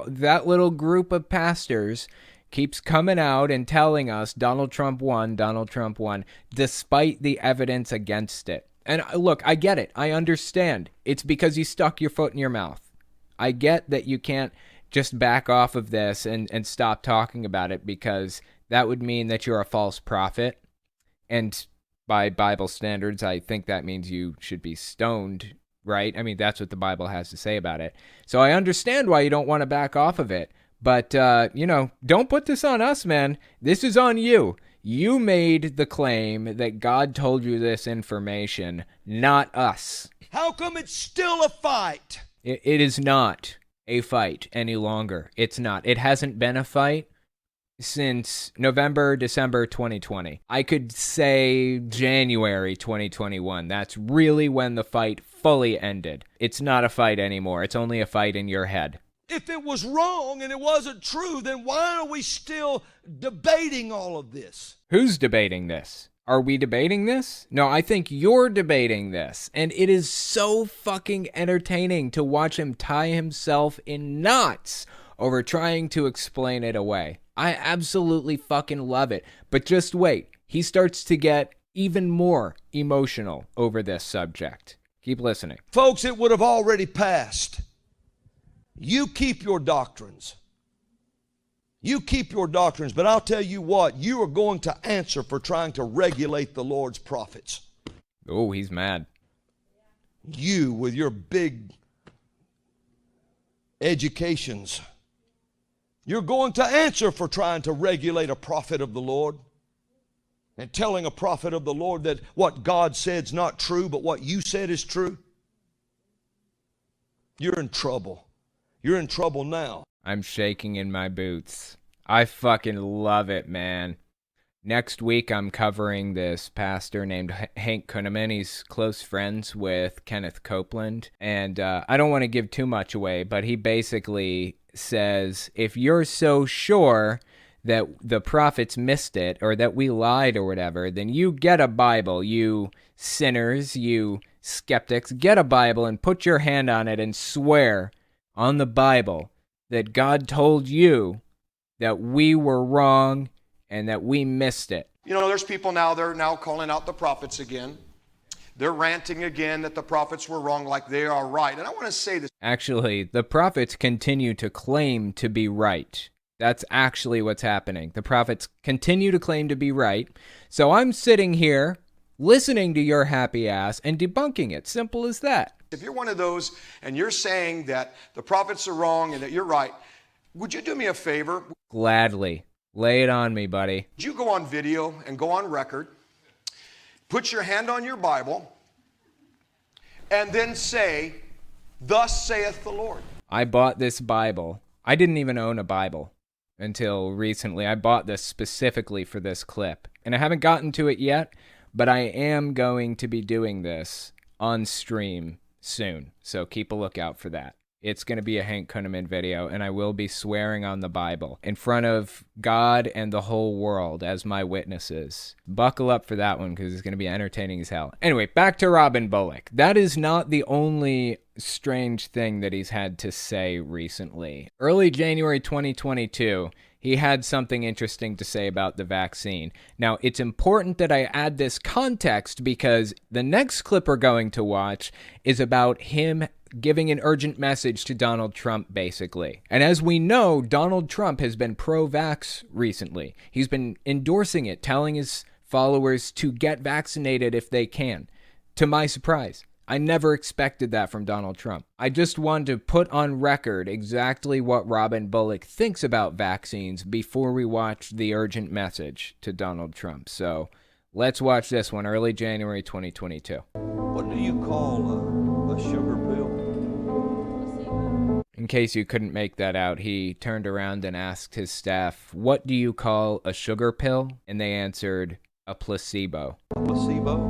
that little group of pastors keeps coming out and telling us Donald Trump won, despite the evidence against it. And look, I get it. I understand. It's because you stuck your foot in your mouth. I get that you can't just back off of this and stop talking about it, because that would mean that you're a false prophet. And by Bible standards, I think that means you should be stoned, right? I mean, that's what the Bible has to say about it. So I understand why you don't want to back off of it. But, don't put this on us, man. This is on you. You made the claim that God told you this information, not us. How come it's still a fight? It is not a fight any longer. It's not. It hasn't been a fight since November, December 2020. I could say January 2021. That's really when the fight fully ended. It's not a fight anymore. It's only a fight in your head. If it was wrong and it wasn't true, then why are we still debating all of this? Who's debating this? Are we debating this? No, I think you're debating this. And it is so fucking entertaining to watch him tie himself in knots over trying to explain it away. I absolutely fucking love it. But just wait. He starts to get even more emotional over this subject. Keep listening. Folks, it would have already passed. You keep your doctrines. You keep your doctrines, but I'll tell you what, you are going to answer for trying to regulate the Lord's prophets. Oh, he's mad. You with your big educations. You're going to answer for trying to regulate a prophet of the Lord and telling a prophet of the Lord that what God said is not true, but what you said is true. You're in trouble. You're in trouble now. I'm shaking in my boots. I fucking love it, man. Next week, I'm covering this pastor named Hank Kunneman. He's close friends with Kenneth Copeland. And I don't want to give too much away, but he basically says, if you're so sure that the prophets missed it or that we lied or whatever, then you get a Bible, you sinners, you skeptics. Get a Bible and put your hand on it and swear on the Bible that God told you that we were wrong and that we missed it. You know, there's people now, they're now calling out the prophets again. They're ranting again that the prophets were wrong like they are right. And I want to say this. Actually, the prophets continue to claim to be right. That's actually what's happening. The prophets continue to claim to be right. So I'm sitting here listening to your happy ass and debunking it. Simple as that. If you're one of those and you're saying that the prophets are wrong and that you're right, would you do me a favor? Gladly. Lay it on me, buddy. Would you go on video and go on record, put your hand on your Bible, and then say, "Thus saith the Lord"? I bought this Bible. I didn't even own a Bible until recently. I bought this specifically for this clip. And I haven't gotten to it yet, but I am going to be doing this on stream soon, so keep a lookout for that. It's going to be a Hank Kunneman video, and I will be swearing on the Bible in front of God and the whole world as my witnesses. Buckle up for that one because it's going to be entertaining as hell. Anyway, back to Robin Bullock. That is not the only strange thing that he's had to say recently. Early January 2022, he had something interesting to say about the vaccine. Now, it's important that I add this context because the next clip we're going to watch is about him giving an urgent message to Donald Trump, basically. And as we know, Donald Trump has been pro-vax recently. He's been endorsing it, telling his followers to get vaccinated if they can. To my surprise, I never expected that from Donald Trump. I just wanted to put on record exactly what Robin Bullock thinks about vaccines before we watch the urgent message to Donald Trump. So let's watch this one, early January 2022. What do you call a sugar pill? In case you couldn't make that out, he turned around and asked his staff, "What do you call a sugar pill?" And they answered, "A placebo." A placebo?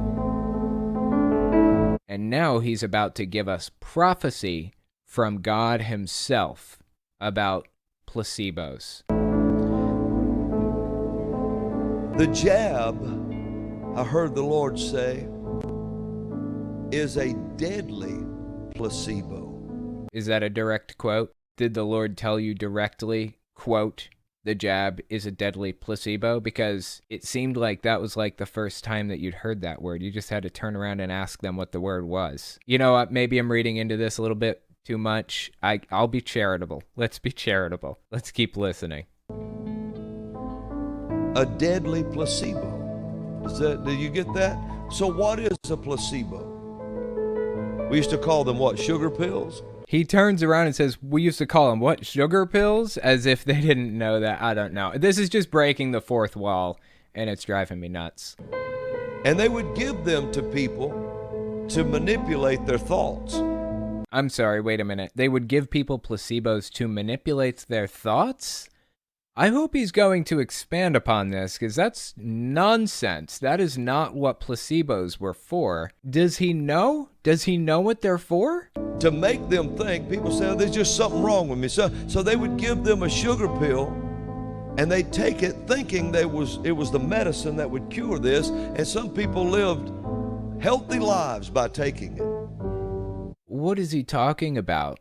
And now he's about to give us prophecy from God himself about placebos. The jab, I heard the Lord say, is a deadly placebo. Is that a direct quote? Did the Lord tell you directly, quote, the jab is a deadly placebo? Because it seemed like that was like the first time that you'd heard that word. You just had to turn around and ask them what the word was. You know what? Maybe I'm reading into this a little bit too much. I'll be charitable. Let's be charitable. Let's keep listening. A deadly placebo. Do you get that? So what is a placebo? We used to call them what, sugar pills? He turns around and says, we used to call them what, sugar pills? As if they didn't know that. I don't know. This is just breaking the fourth wall, and it's driving me nuts. And they would give them to people to manipulate their thoughts. I'm sorry, wait a minute. They would give people placebos to manipulate their thoughts? I hope he's going to expand upon this, because that's nonsense. That is not what placebos were for. Does he know? Does he know what they're for? To make them think, people say, oh, there's just something wrong with me. So they would give them a sugar pill, and they'd take it thinking it was the medicine that would cure this, and some people lived healthy lives by taking it. What is he talking about?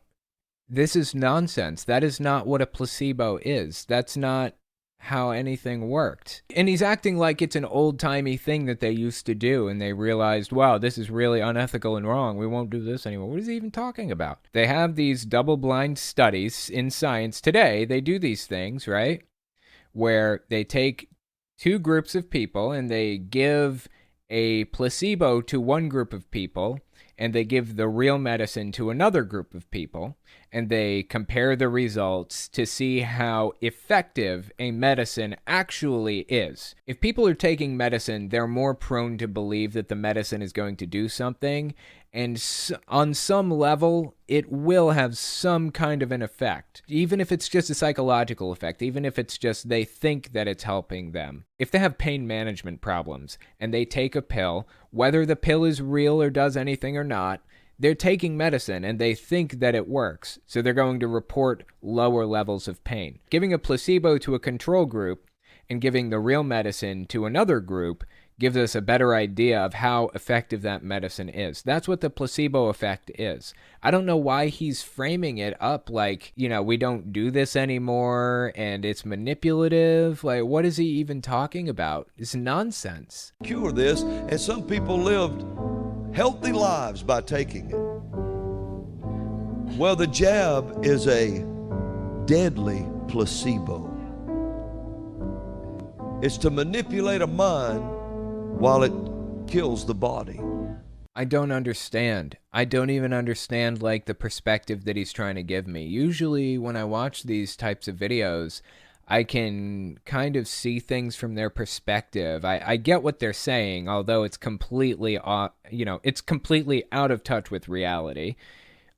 This is nonsense. That is not what a placebo is. That's not how anything worked. And he's acting like it's an old-timey thing that they used to do, and they realized, wow, this is really unethical and wrong. We won't do this anymore. What is he even talking about? They have these double-blind studies in science today. They do these things, right? Where they take two groups of people and they give a placebo to one group of people, and they give the real medicine to another group of people, and they compare the results to see how effective a medicine actually is. If people are taking medicine, they're more prone to believe that the medicine is going to do something, and on some level, it will have some kind of an effect. Even if it's just a psychological effect, even if it's just they think that it's helping them. If they have pain management problems, and they take a pill, whether the pill is real or does anything or not, they're taking medicine and they think that it works, so they're going to report lower levels of pain. Giving a placebo to a control group and giving the real medicine to another group gives us a better idea of how effective that medicine is. That's what the placebo effect is. I don't know why he's framing it up like, we don't do this anymore and it's manipulative. Like, what is he even talking about? It's nonsense. Cure this, and some people lived healthy lives by taking it. Well, the jab is a deadly placebo. It's to manipulate a mind while it kills the body. I don't understand. I don't even understand, the perspective that he's trying to give me. Usually, when I watch these types of videos, I can kind of see things from their perspective. I get what they're saying, although it's completely, it's completely out of touch with reality.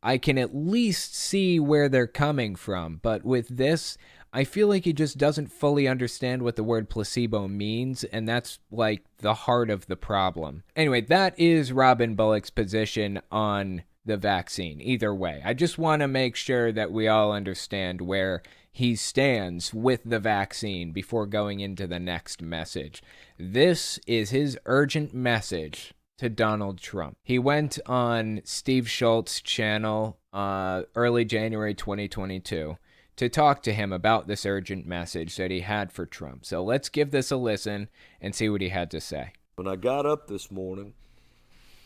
I can at least see where they're coming from, but with this, I feel like he just doesn't fully understand what the word placebo means, and that's the heart of the problem. Anyway, that is Robin Bullock's position on the vaccine. Either way, I just want to make sure that we all understand where he stands with the vaccine before going into the next message. This is his urgent message to Donald Trump. He went on Steve Schultz's channel early January 2022 to talk to him about this urgent message that he had for Trump. So let's give this a listen and see what he had to say. When I got up this morning,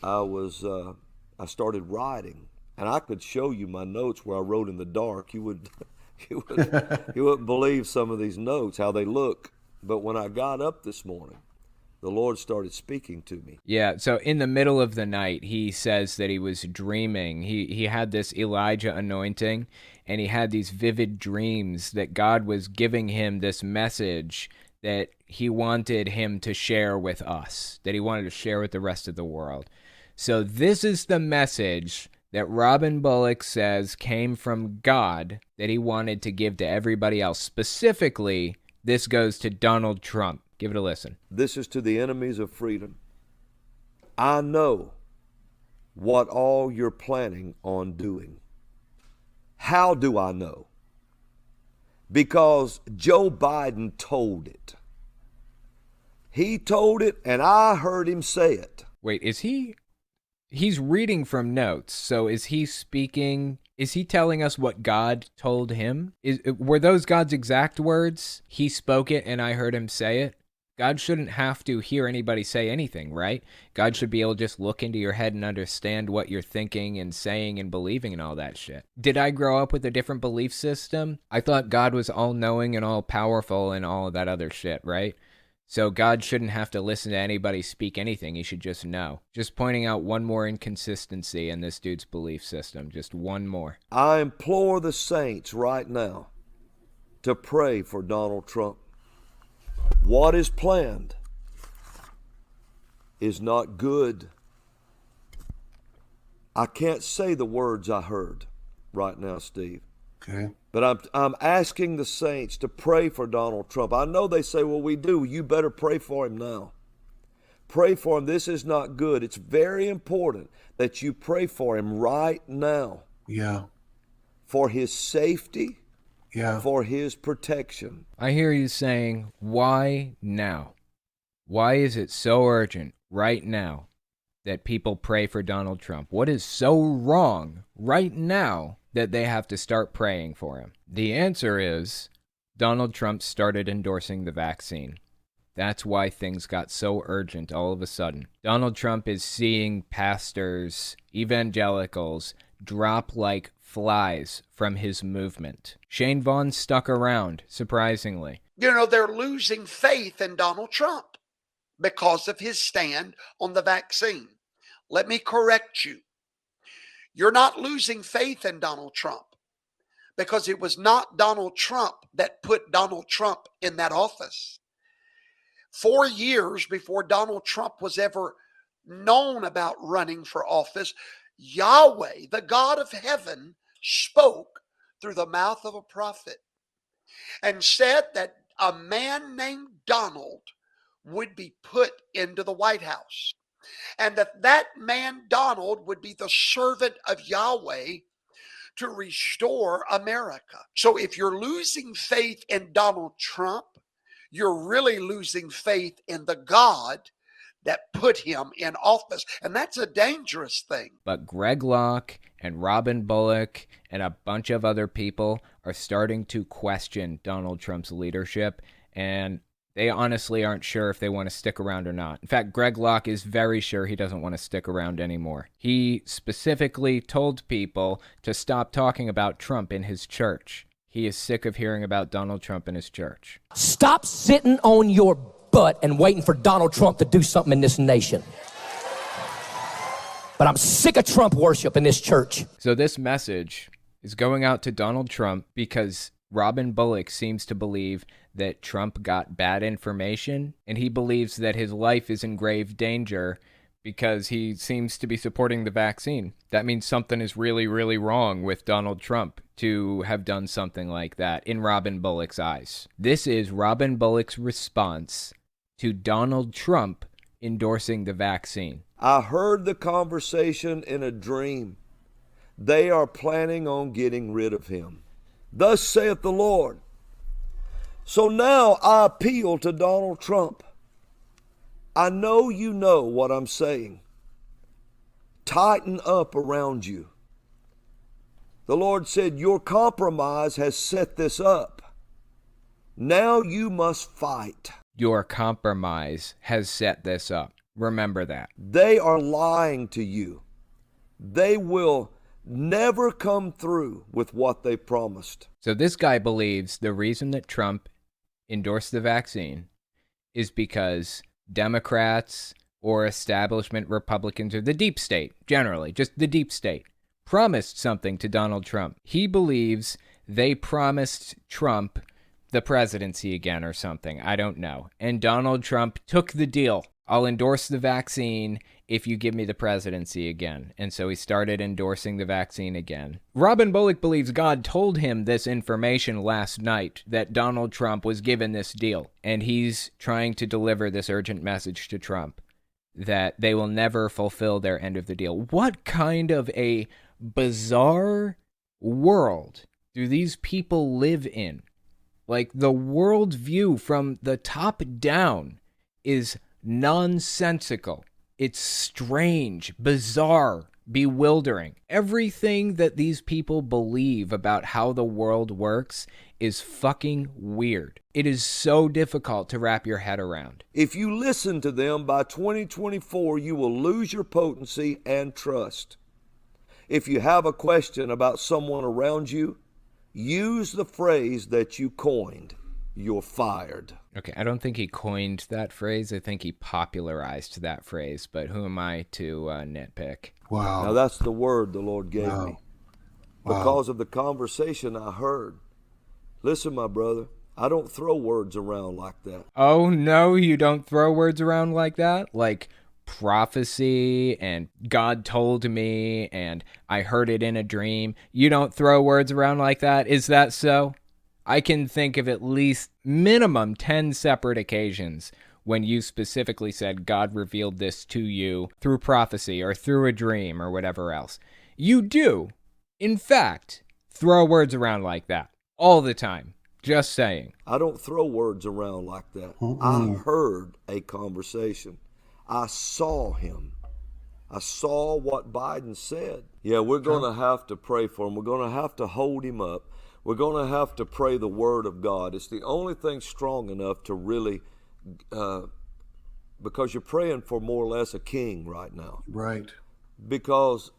I started writing, and I could show you my notes where I wrote in the dark. You wouldn't believe some of these notes, how they look. But when I got up this morning, the Lord started speaking to me. Yeah, so in the middle of the night, he says that he was dreaming. He had this Elijah anointing, and he had these vivid dreams that God was giving him this message that he wanted him to share with us, that he wanted to share with the rest of the world. So this is the message that Robin Bullock says came from God that he wanted to give to everybody else. Specifically, this goes to Donald Trump. Give it a listen. This is to the enemies of freedom. I know what all you're planning on doing. How do I know? Because Joe Biden told it. He told it, and I heard him say it. Wait, he's reading from notes, so is he speaking? Is he telling us what God told him? Were those God's exact words? He spoke it, and I heard him say it? God shouldn't have to hear anybody say anything, right? God should be able to just look into your head and understand what you're thinking and saying and believing and all that shit. Did I grow up with a different belief system? I thought God was all-knowing and all-powerful and all of that other shit, right? So God shouldn't have to listen to anybody speak anything. He should just know. Just pointing out one more inconsistency in this dude's belief system. Just one more. I implore the saints right now to pray for Donald Trump. What is planned is not good. I can't say the words I heard right now, Steve. Okay. But I'm asking the saints to pray for Donald Trump. I know they say, well, we do. You better pray for him now. Pray for him. This is not good. It's very important that you pray for him right now. Yeah. For his safety. Yeah. For his protection. I hear you saying, why now? Why is it so urgent right now that people pray for Donald Trump? What is so wrong right now that they have to start praying for him? The answer is Donald Trump started endorsing the vaccine. That's why things got so urgent all of a sudden. Donald Trump is seeing pastors, evangelicals, drop like flies from his movement. Shane Vaughn stuck around, surprisingly. You know, they're losing faith in Donald Trump because of his stand on the vaccine. Let me correct you. You're not losing faith in Donald Trump because it was not Donald Trump that put Donald Trump in that office. 4 years before Donald Trump was ever known about running for office, Yahweh, the God of heaven, spoke through the mouth of a prophet and said that a man named Donald would be put into the White House, and that man Donald would be the servant of Yahweh to restore America. So if you're losing faith in Donald Trump, you're really losing faith in the God that put him in office. And that's a dangerous thing. But Greg Locke and Robin Bullock and a bunch of other people are starting to question Donald Trump's leadership, and they honestly aren't sure if they want to stick around or not. In fact, Greg Locke is very sure he doesn't want to stick around anymore. He specifically told people to stop talking about Trump in his church. He is sick of hearing about Donald Trump in his church. Stop sitting on your butt and waiting for Donald Trump to do something in this nation. But I'm sick of Trump worship in this church. So this message is going out to Donald Trump because Robin Bullock seems to believe that Trump got bad information, and he believes that his life is in grave danger because he seems to be supporting the vaccine. That means something is really, really wrong with Donald Trump to have done something like that in Robin Bullock's eyes. This is Robin Bullock's response to Donald Trump endorsing the vaccine. I heard the conversation in a dream. They are planning on getting rid of him. Thus saith the Lord. So now I appeal to Donald Trump. I know you know what I'm saying. Tighten up around you. The Lord said, your compromise has set this up. Now you must fight. Your compromise has set this up. Remember that. They are lying to you. They will never come through with what they promised. So this guy believes the reason that Trump endorsed the vaccine is because Democrats or establishment Republicans or the deep state, generally, just the deep state, promised something to Donald Trump. He believes they promised Trump the presidency again or something. I don't know. And Donald Trump took the deal. I'll endorse the vaccine if you give me the presidency again. And so he started endorsing the vaccine again. Robin Bullock believes God told him this information last night, that Donald Trump was given this deal. And he's trying to deliver this urgent message to Trump that they will never fulfill their end of the deal. What kind of a bizarre world do these people live in? Like, the world view from the top down is nonsensical. It's strange, bizarre, bewildering. Everything that these people believe about how the world works is fucking weird. It is so difficult to wrap your head around. If you listen to them, by 2024, you will lose your potency and trust. If you have a question about someone around you, use the phrase that you coined. you're fired. Okay, I don't think he coined that phrase. I think he popularized that phrase, but who am I to nitpick? Wow. Now that's the word the Lord gave Wow. me. Because of the conversation I heard. Listen, my brother, I don't throw words around like that. Oh, no, you don't throw words around like that? Like prophecy and God told me and I heard it in a dream. You don't throw words around like that? Is that so? I can think of at least minimum 10 separate occasions when you specifically said God revealed this to you through prophecy or through a dream or whatever else. You do, in fact, throw words around like that all the time. Just saying. I don't throw words around like that. I heard a conversation. I saw him. I saw what Biden said. Yeah, we're going to have to pray for him. We're going to have to hold him up. We're going to have to pray the word of God. It's the only thing strong enough to really, because you're praying for more or less a king right now. Right. Because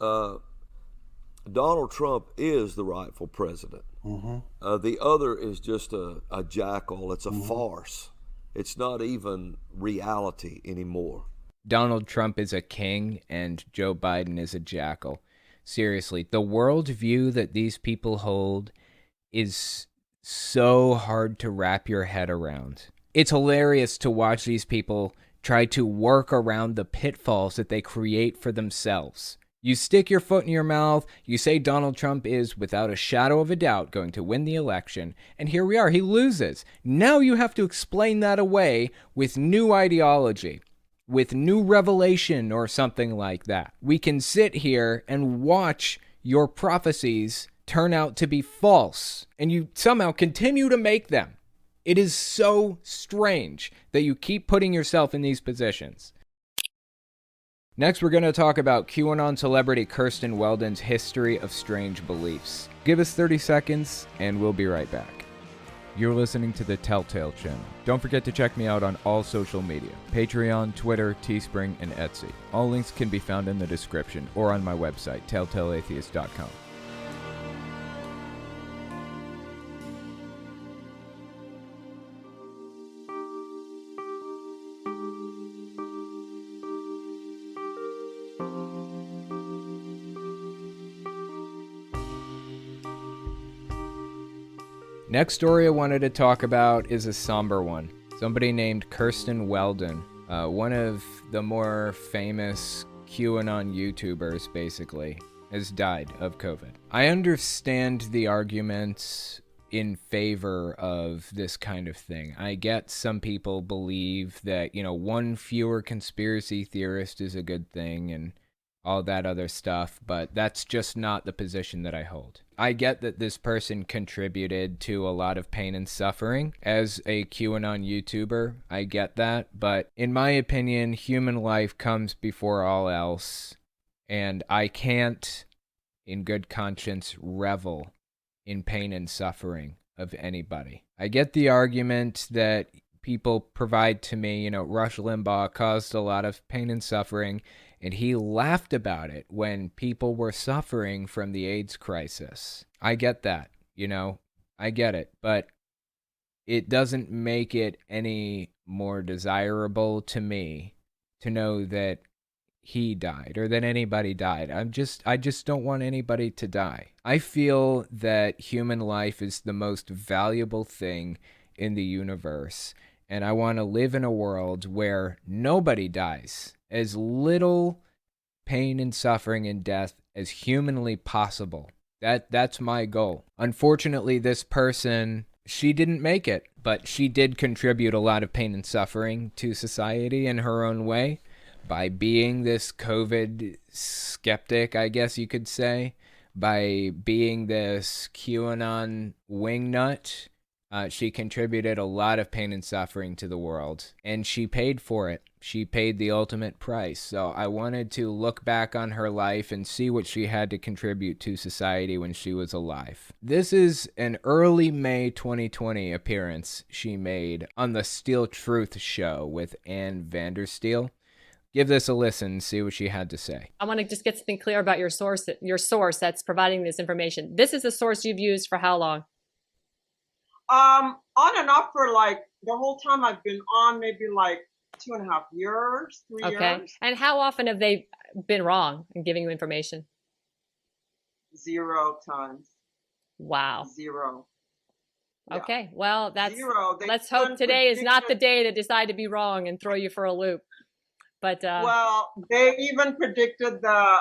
Donald Trump is the rightful president. The other is just a jackal. It's a farce. It's not even reality anymore. Donald Trump is a king and Joe Biden is a jackal. Seriously, the worldview that these people hold is so hard to wrap your head around. It's hilarious to watch these people try to work around the pitfalls that they create for themselves. You stick your foot in your mouth, you say Donald Trump is, without a shadow of a doubt, going to win the election, and here we are, he loses. Now you have to explain that away with new ideology, with new revelation or something like that. We can sit here and watch your prophecies turn out to be false, and you somehow continue to make them. It is so strange that you keep putting yourself in these positions. Next, we're going to talk about QAnon celebrity Kirsten Weldon's history of strange beliefs. Give us 30 seconds, and we'll be right back. You're listening to the Telltale Channel. Don't forget to check me out on all social media: Patreon, Twitter, Teespring, and Etsy. All links can be found in the description or on my website, telltaleatheist.com. Next story I wanted to talk about is a somber one. Somebody named Kirsten Weldon, one of the more famous QAnon YouTubers, basically, has died of COVID. I understand the arguments in favor of this kind of thing. I get some people believe that, one fewer conspiracy theorist is a good thing and all that other stuff, but that's just not the position that I hold. I get that this person contributed to a lot of pain and suffering as a QAnon YouTuber. I get that, but in my opinion, human life comes before all else, and I can't, in good conscience, revel in pain and suffering of anybody. I get the argument that people provide to me, Rush Limbaugh caused a lot of pain and suffering, and he laughed about it when people were suffering from the AIDS crisis. I get that, I get it, but it doesn't make it any more desirable to me to know that he died or that anybody died. I just don't want anybody to die. I feel that human life is the most valuable thing in the universe, and I want to live in a world where nobody dies. As little pain and suffering and death as humanly possible. That's my goal. Unfortunately, this person, she didn't make it, but she did contribute a lot of pain and suffering to society in her own way by being this COVID skeptic, I guess you could say, by being this QAnon wingnut. She contributed a lot of pain and suffering to the world, and she paid for it. She paid the ultimate price. So I wanted to look back on her life and see what she had to contribute to society when she was alive. This is an early May 2020 appearance she made on the Steel Truth show with Ann Vandersteel. Give this a listen, see what she had to say. I want to just get something clear about your source that's providing this information. This is the source you've used for how long? On and off for like the whole time I've been on, maybe like 2.5 years, 3 years. And how often have they been wrong in giving you information? 0 times. Wow. 0. Yeah. Okay, well, that's 0. Let's hope today is not the day to decide to be wrong and throw you for a loop. But well, they even predicted the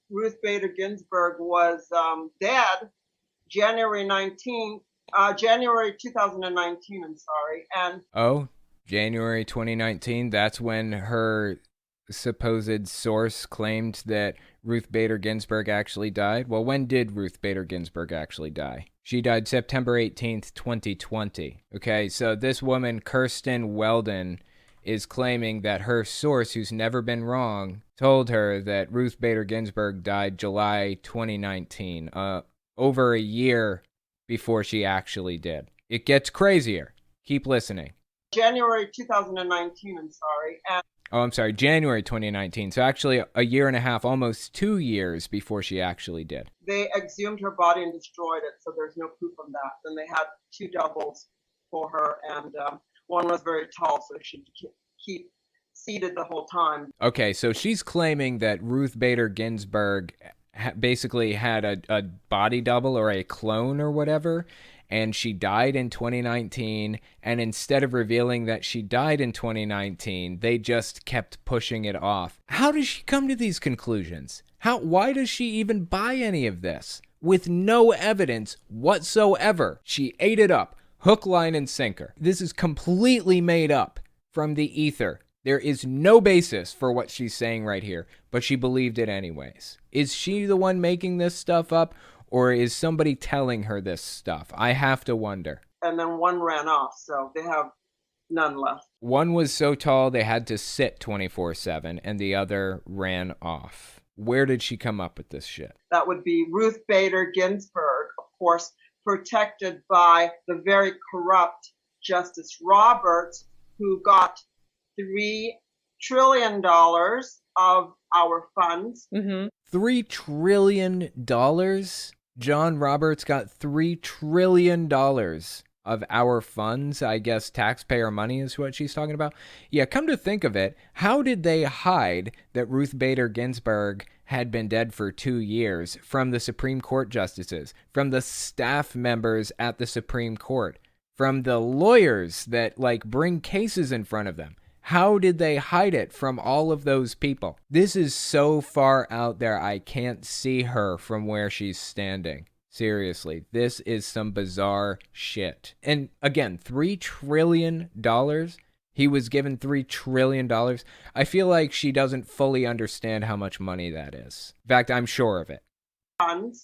Ruth Bader Ginsburg was dead January 2019. I'm sorry, and January 2019. That's when her supposed source claimed that Ruth Bader Ginsburg actually died. Well, when did Ruth Bader Ginsburg actually die? She died September 18th, 2020. Okay, so this woman, Kirsten Weldon, is claiming that her source, who's never been wrong, told her that Ruth Bader Ginsburg died July 2019, over a year before she actually did. It gets crazier. Keep listening. January 2019, I'm sorry. I'm sorry, January 2019. So actually a year and a half, almost 2 years before she actually did. They exhumed her body and destroyed it, so there's no proof of that. Then they had 2 doubles for her, and one was very tall, so she could keep seated the whole time. Okay, so she's claiming that Ruth Bader Ginsburg basically had a body double or a clone or whatever, and she died in 2019, and instead of revealing that she died in 2019, they just kept pushing it off. How does she come to these conclusions? Why does she even buy any of this? With no evidence whatsoever. She ate it up, hook, line, and sinker. This is completely made up from the ether. There is no basis for what she's saying right here, but she believed it anyways. Is she the one making this stuff up, or is somebody telling her this stuff? I have to wonder. And then one ran off, so they have none left. One was so tall they had to sit 24/7, and the other ran off. Where did she come up with this shit? That would be Ruth Bader Ginsburg, of course, protected by the very corrupt Justice Roberts, who got $3 trillion of our funds. Mm-hmm. $3 trillion? John Roberts got $3 trillion of our funds. I guess taxpayer money is what she's talking about. Yeah, come to think of it, how did they hide that Ruth Bader Ginsburg had been dead for 2 years from the Supreme Court justices, from the staff members at the Supreme Court, from the lawyers that bring cases in front of them? How did they hide it from all of those people? This is so far out there, I can't see her from where she's standing. Seriously, this is some bizarre shit. And again, $3 trillion? He was given $3 trillion? I feel like she doesn't fully understand how much money that is. In fact, I'm sure of it.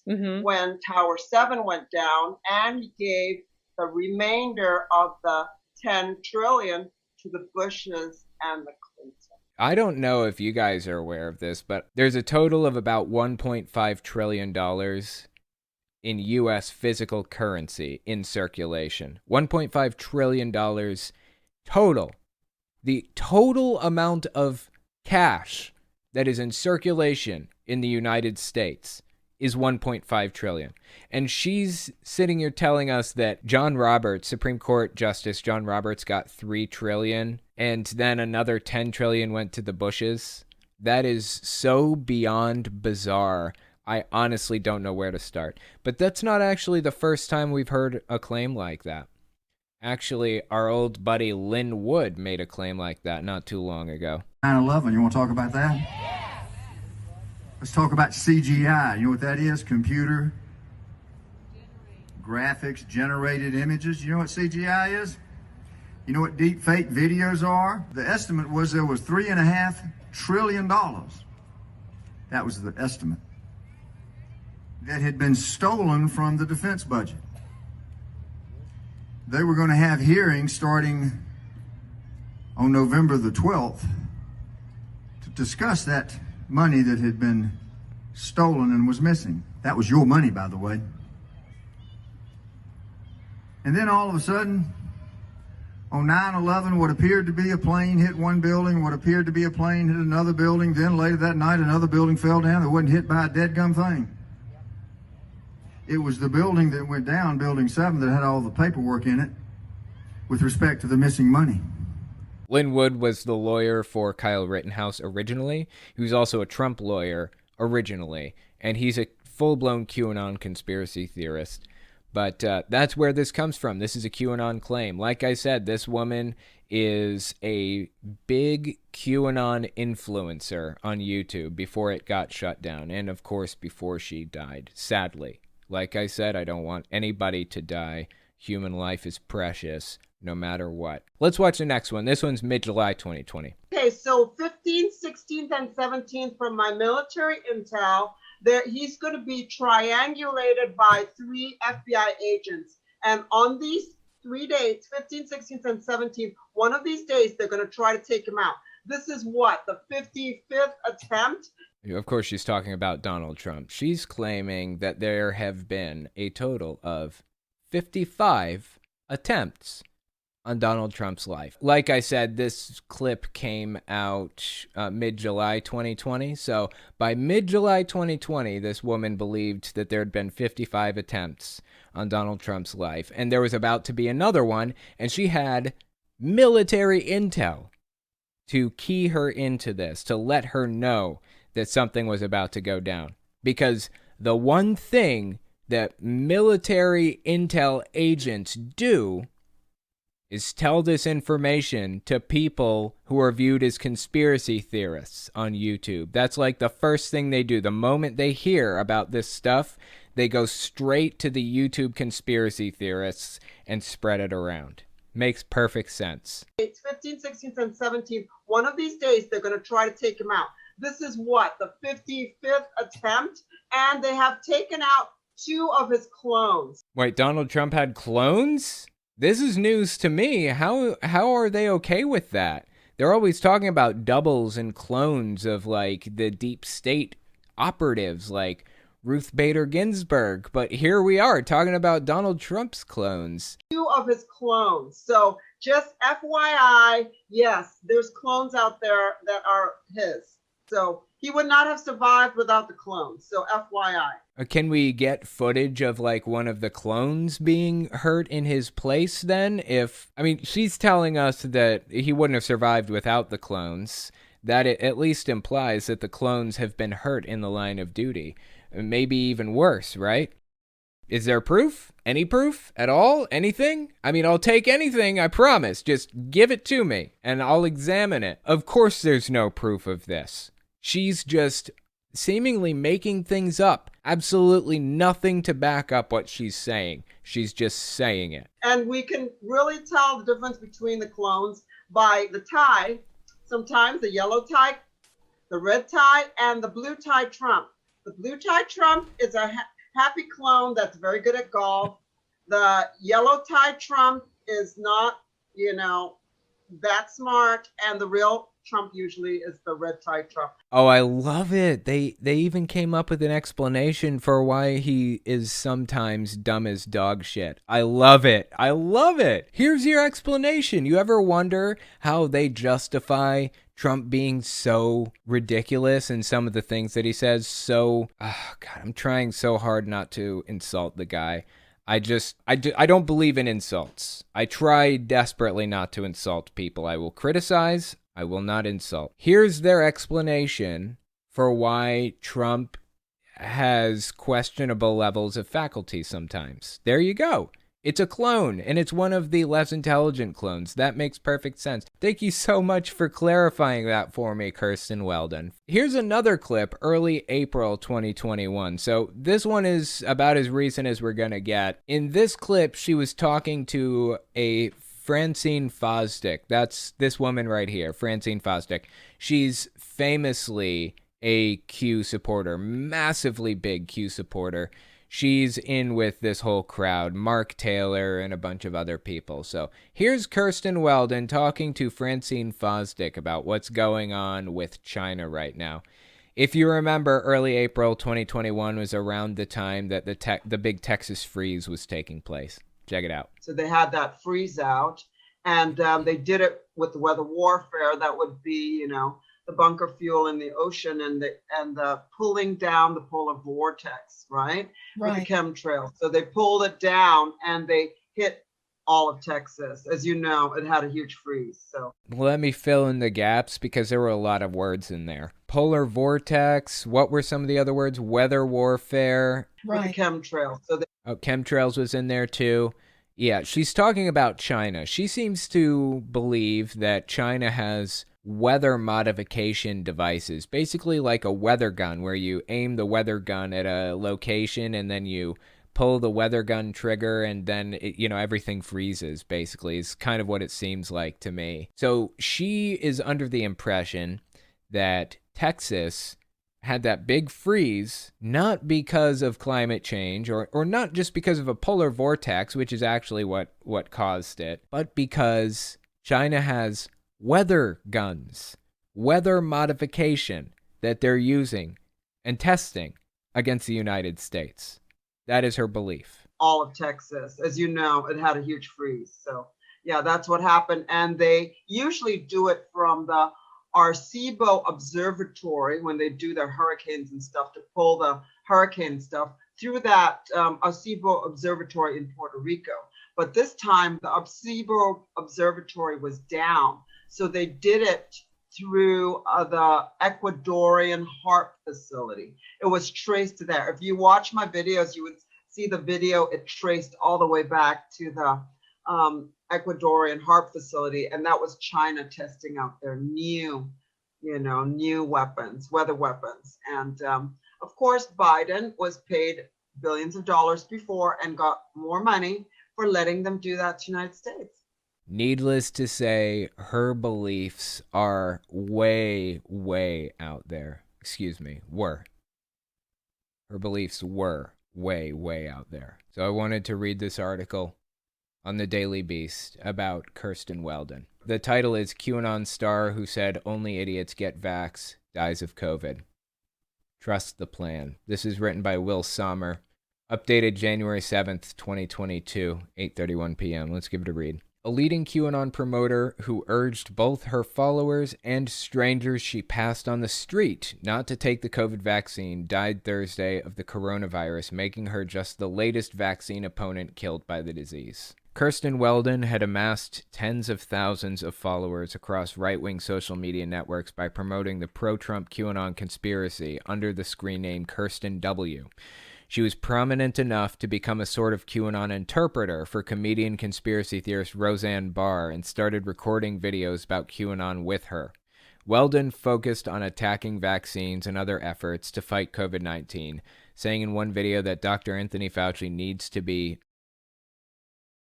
When Tower 7 went down, and he gave the remainder of the $10 trillion to the Bushes and the Clintons. I don't know if you guys are aware of this, but there's a total of about $1.5 trillion in U.S. physical currency in circulation. $1.5 trillion total. The total amount of cash that is in circulation in the United States is $1.5 trillion. And she's sitting here telling us that John Roberts, Supreme Court Justice John Roberts, got $3 trillion, and then another $10 trillion went to the Bushes. That is so beyond bizarre. I honestly don't know where to start. But that's not actually the first time we've heard a claim like that. Actually, our old buddy Lynn Wood made a claim like that not too long ago. 9/11, you want to talk about that? Let's talk about CGI. You know what that is? Computer graphics generated images. You know what CGI is? You know what deep fake videos are? The estimate was there was $3.5 trillion. That was the estimate. That had been stolen from the defense budget. They were going to have hearings starting on November the 12th to discuss that money that had been stolen and was missing. That was your money, by the way. And then all of a sudden, on 9/11, what appeared to be a plane hit one building, what appeared to be a plane hit another building. Then later that night, another building fell down that wasn't hit by a deadgum thing. It was the building that went down, Building 7, that had all the paperwork in it with respect to the missing money. Lynn Wood was the lawyer for Kyle Rittenhouse originally. He was also a Trump lawyer originally, and he's a full-blown QAnon conspiracy theorist. But that's where this comes from. This is a QAnon claim. Like I said, this woman is a big QAnon influencer on YouTube before it got shut down, and of course before she died, sadly. Like I said, I don't want anybody to die. Human life is precious, no matter what. Let's watch the next one. This one's mid-July 2020. Okay, so 15th, 16th, and 17th from my military intel, he's going to be triangulated by 3 FBI agents. And on these 3 dates, 15th, 16th, and 17th, one of these days, they're going to try to take him out. This is what, the 55th attempt? Of course, she's talking about Donald Trump. She's claiming that there have been a total of 55 attempts on Donald Trump's life. Like I said, this clip came out mid-July 2020. So by mid-July 2020, this woman believed that there had been 55 attempts on Donald Trump's life. And there was about to be another one. And she had military intel to key her into this, to let her know that something was about to go down. Because the one thing that military intel agents do is tell this information to people who are viewed as conspiracy theorists on YouTube. That's like the first thing they do. The moment they hear about this stuff, they go straight to the YouTube conspiracy theorists and spread it around. Makes perfect sense. It's 15th, 16th, and 17th. One of these days, they're going to try to take him out. This is what, the 55th attempt? And they have taken out 2 of his clones. Wait, Donald Trump had clones? This is news to me. How are they okay with that? They're always talking about doubles and clones of, like, the deep state operatives, like Ruth Bader Ginsburg. But here we are talking about Donald Trump's clones. 2 of his clones. So just FYI, yes, there's clones out there that are his. So he would not have survived without the clones. So FYI. Can we get footage of, like, one of the clones being hurt in his place then? She's telling us that he wouldn't have survived without the clones. That it at least implies that the clones have been hurt in the line of duty. Maybe even worse, right? Is there proof? Any proof at all? Anything? I'll take anything, I promise. Just give it to me, and I'll examine it. Of course there's no proof of this. She's just seemingly making things up. Absolutely nothing to back up what she's saying. She's just saying it. And we can really tell the difference between the clones by the tie. Sometimes the yellow tie, the red tie, and the blue tie Trump. The blue tie Trump is a happy clone that's very good at golf. The yellow tie Trump is not, that smart. And the real Trump usually is the red tie Trump. Oh, I love it. They even came up with an explanation for why he is sometimes dumb as dog shit. I love it. I love it. Here's your explanation. You ever wonder how they justify Trump being so ridiculous and some of the things that he says? I'm trying so hard not to insult the guy. I don't believe in insults. I try desperately not to insult people. I will criticize. I will not insult. Here's their explanation for why Trump has questionable levels of faculty sometimes. There you go. It's a clone, and it's one of the less intelligent clones. That makes perfect sense. Thank you so much for clarifying that for me, Kirsten Weldon. Here's another clip, early April 2021. So this one is about as recent as we're going to get. In this clip, she was talking to a Francine Fosdick. That's this woman right here, Francine Fosdick. She's famously a Q supporter, massively big Q supporter. She's in with this whole crowd, Mark Taylor and a bunch of other people. So here's Kirsten Weldon talking to Francine Fosdick about what's going on with China right now. If you remember, early April 2021 was around the time that the big Texas freeze was taking place. Check it out. So they had that freeze out, and they did it with the weather warfare. That would be, the bunker fuel in the ocean and the pulling down the polar vortex, right? With the chemtrails. So they pulled it down and they hit all of Texas. As you know, it had a huge freeze. So let me fill in the gaps because there were a lot of words in there. Polar vortex. What were some of the other words? Weather warfare. With the chemtrails. So chemtrails was in there too. Yeah, she's talking about China. She seems to believe that China has weather modification devices, basically like a weather gun where you aim the weather gun at a location and then you pull the weather gun trigger and then everything freezes, basically is kind of what it seems like to me. So she is under the impression that Texas had that big freeze not because of climate change or not just because of a polar vortex, which is actually what caused it, but because China has weather guns, weather modification that they're using and testing against the United States. That is her belief. All of Texas. As you know, it had a huge freeze. So, yeah, that's what happened. And they usually do it from the Arecibo Observatory when they do their hurricanes and stuff to pull the hurricane stuff through that Arecibo Observatory in Puerto Rico. But this time, the Arecibo Observatory was down. So they did it through the Ecuadorian HARP facility. It was traced there. If you watch my videos, you would see the video. It traced all the way back to the Ecuadorian HARP facility, and that was China testing out their new weapons, weather weapons. And of course, Biden was paid billions of dollars before and got more money for letting them do that to the United States. Needless to say, her beliefs are way, way out there. Were. Her beliefs were way, way out there. So I wanted to read this article on the Daily Beast about Kirsten Weldon. The title is QAnon star who said only idiots get vax, dies of COVID. Trust the plan. This is written by Will Sommer. Updated January 7th, 2022, 8:31 p.m. Let's give it a read. A leading QAnon promoter who urged both her followers and strangers she passed on the street not to take the COVID vaccine died Thursday of the coronavirus, making her just the latest vaccine opponent killed by the disease. Kirsten Weldon had amassed tens of thousands of followers across right-wing social media networks by promoting the pro-Trump QAnon conspiracy under the screen name Kirsten W. She was prominent enough to become a sort of QAnon interpreter for comedian conspiracy theorist Roseanne Barr and started recording videos about QAnon with her. Weldon focused on attacking vaccines and other efforts to fight COVID-19, saying in one video that Dr. Anthony Fauci needs to be...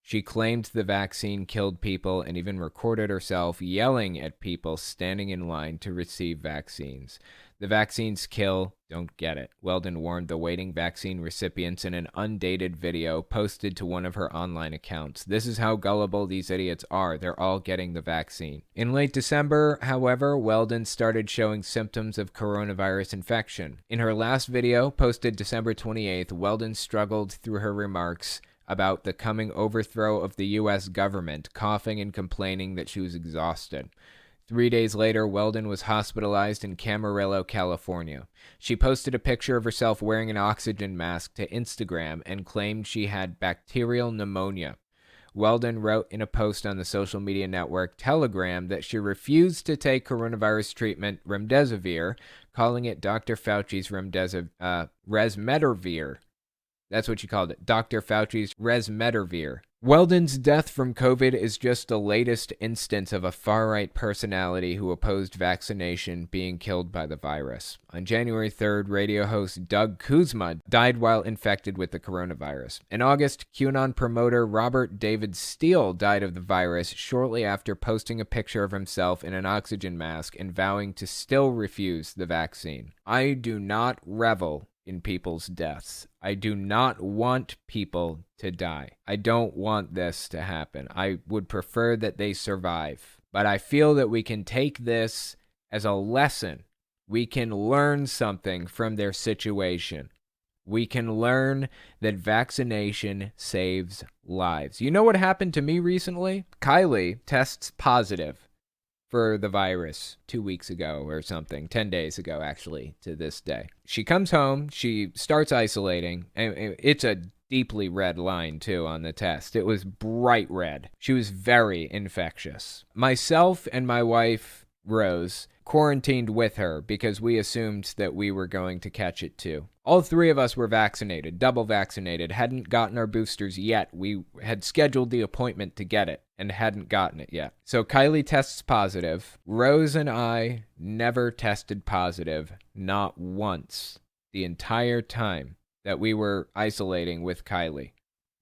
She claimed the vaccine killed people and even recorded herself yelling at people standing in line to receive vaccines. The vaccines kill, don't get it. Weldon warned the waiting vaccine recipients in an undated video posted to one of her online accounts. This is how gullible these idiots are. They're all getting the vaccine. In late December, however, Weldon started showing symptoms of coronavirus infection. In her last video, posted December 28th, Weldon struggled through her remarks about the coming overthrow of the U.S. government, coughing and complaining that she was exhausted. 3 days later, Weldon was hospitalized in Camarillo, California. She posted a picture of herself wearing an oxygen mask to Instagram and claimed she had bacterial pneumonia. Weldon wrote in a post on the social media network Telegram that she refused to take coronavirus treatment remdesivir, calling it Dr. Fauci's resmetiravir. That's what she called it, Dr. Fauci's resmetiravir. Weldon's death from COVID is just the latest instance of a far-right personality who opposed vaccination being killed by the virus. On January 3rd, radio host Doug Kuzma died while infected with the coronavirus. In August, QAnon promoter Robert David Steele died of the virus shortly after posting a picture of himself in an oxygen mask and vowing to still refuse the vaccine. I do not revel in people's deaths. I do not want people to die. I don't want this to happen. I would prefer that they survive. But I feel that we can take this as a lesson. We can learn something from their situation. We can learn that vaccination saves lives. You know what happened to me recently? Kylie tests positive for the virus 2 weeks ago or something, 10 days ago, actually, to this day. She comes home, she starts isolating, and it's a deeply red line, too, on the test. It was bright red. She was very infectious. Myself and my wife, Rose, quarantined with her because we assumed that we were going to catch it too. All three of us were vaccinated, double vaccinated, hadn't gotten our boosters yet. We had scheduled the appointment to get it and hadn't gotten it yet. So Kylie tests positive. Rose and I never tested positive, not once, the entire time that we were isolating with Kylie.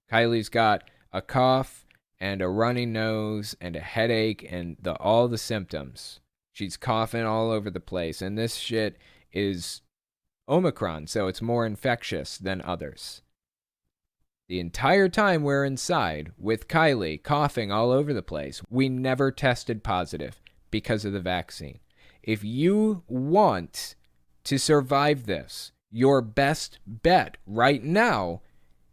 Kylie's got a cough and a runny nose and a headache and all the symptoms. She's coughing all over the place, and this shit is Omicron, so it's more infectious than others. The entire time we're inside with Kylie coughing all over the place, we never tested positive because of the vaccine. If you want to survive this, your best bet right now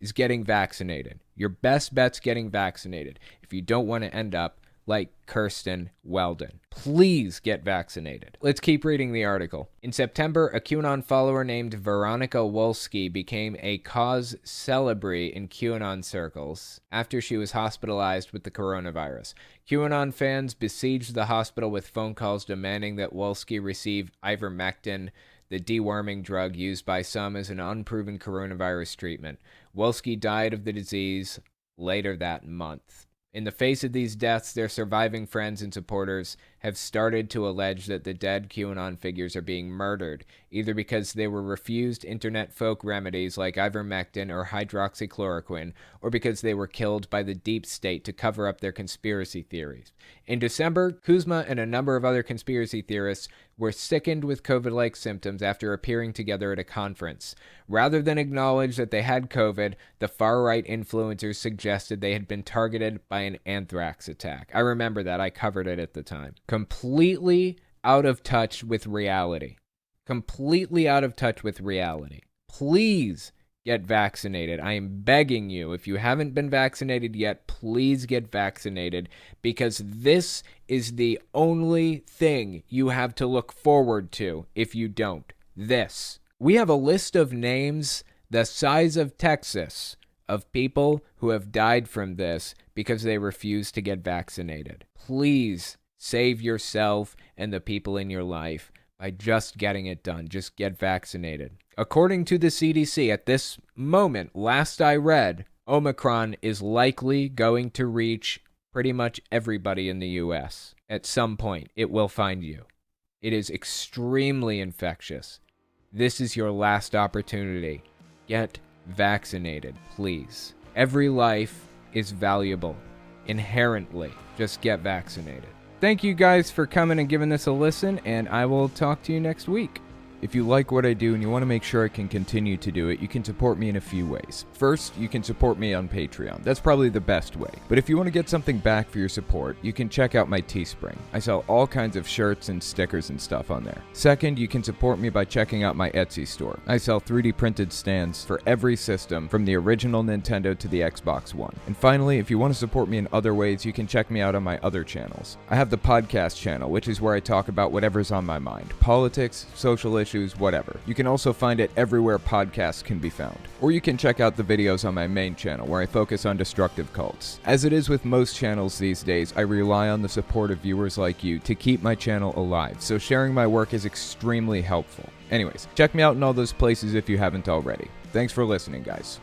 is getting vaccinated. Your best bet's getting vaccinated. If you don't want to end up like Kirsten Weldon, please get vaccinated. Let's keep reading the article. In September, a QAnon follower named Veronica Wolski became a cause celebre in QAnon circles after she was hospitalized with the coronavirus. QAnon fans besieged the hospital with phone calls demanding that Wolski receive ivermectin, the deworming drug used by some as an unproven coronavirus treatment. Wolski died of the disease later that month. In the face of these deaths, their surviving friends and supporters have started to allege that the dead QAnon figures are being murdered, either because they were refused internet folk remedies like ivermectin or hydroxychloroquine, or because they were killed by the deep state to cover up their conspiracy theories. In December, Kuzma and a number of other conspiracy theorists were sickened with COVID-like symptoms after appearing together at a conference. Rather than acknowledge that they had COVID, the far-right influencers suggested they had been targeted by an anthrax attack. I remember that. I covered it at the time. Completely out of touch with reality. Completely out of touch with reality. Please get vaccinated. I am begging you, if you haven't been vaccinated yet, please get vaccinated, because this is the only thing you have to look forward to if you don't. This. We have a list of names the size of Texas of people who have died from this because they refuse to get vaccinated. Please save yourself and the people in your life by just getting it done. Just get vaccinated. According to the CDC, at this moment, last I read, Omicron is likely going to reach pretty much everybody in the U.S. At some point, it will find you. It is extremely infectious. This is your last opportunity. Get vaccinated, please. Every life is valuable, inherently. Just get vaccinated. Thank you guys for coming and giving this a listen, and I will talk to you next week. If you like what I do and you want to make sure I can continue to do it, you can support me in a few ways. First, you can support me on Patreon. That's probably the best way. But if you want to get something back for your support, you can check out my Teespring. I sell all kinds of shirts and stickers and stuff on there. Second, you can support me by checking out my Etsy store. I sell 3D printed stands for every system, from the original Nintendo to the Xbox One. And finally, if you want to support me in other ways, you can check me out on my other channels. I have the podcast channel, which is where I talk about whatever's on my mind. Politics, social issues, whatever. You can also find it everywhere podcasts can be found. Or you can check out the videos on my main channel, where I focus on destructive cults. As it is with most channels these days, I rely on the support of viewers like you to keep my channel alive, so sharing my work is extremely helpful. Anyways, check me out in all those places if you haven't already. Thanks for listening, guys.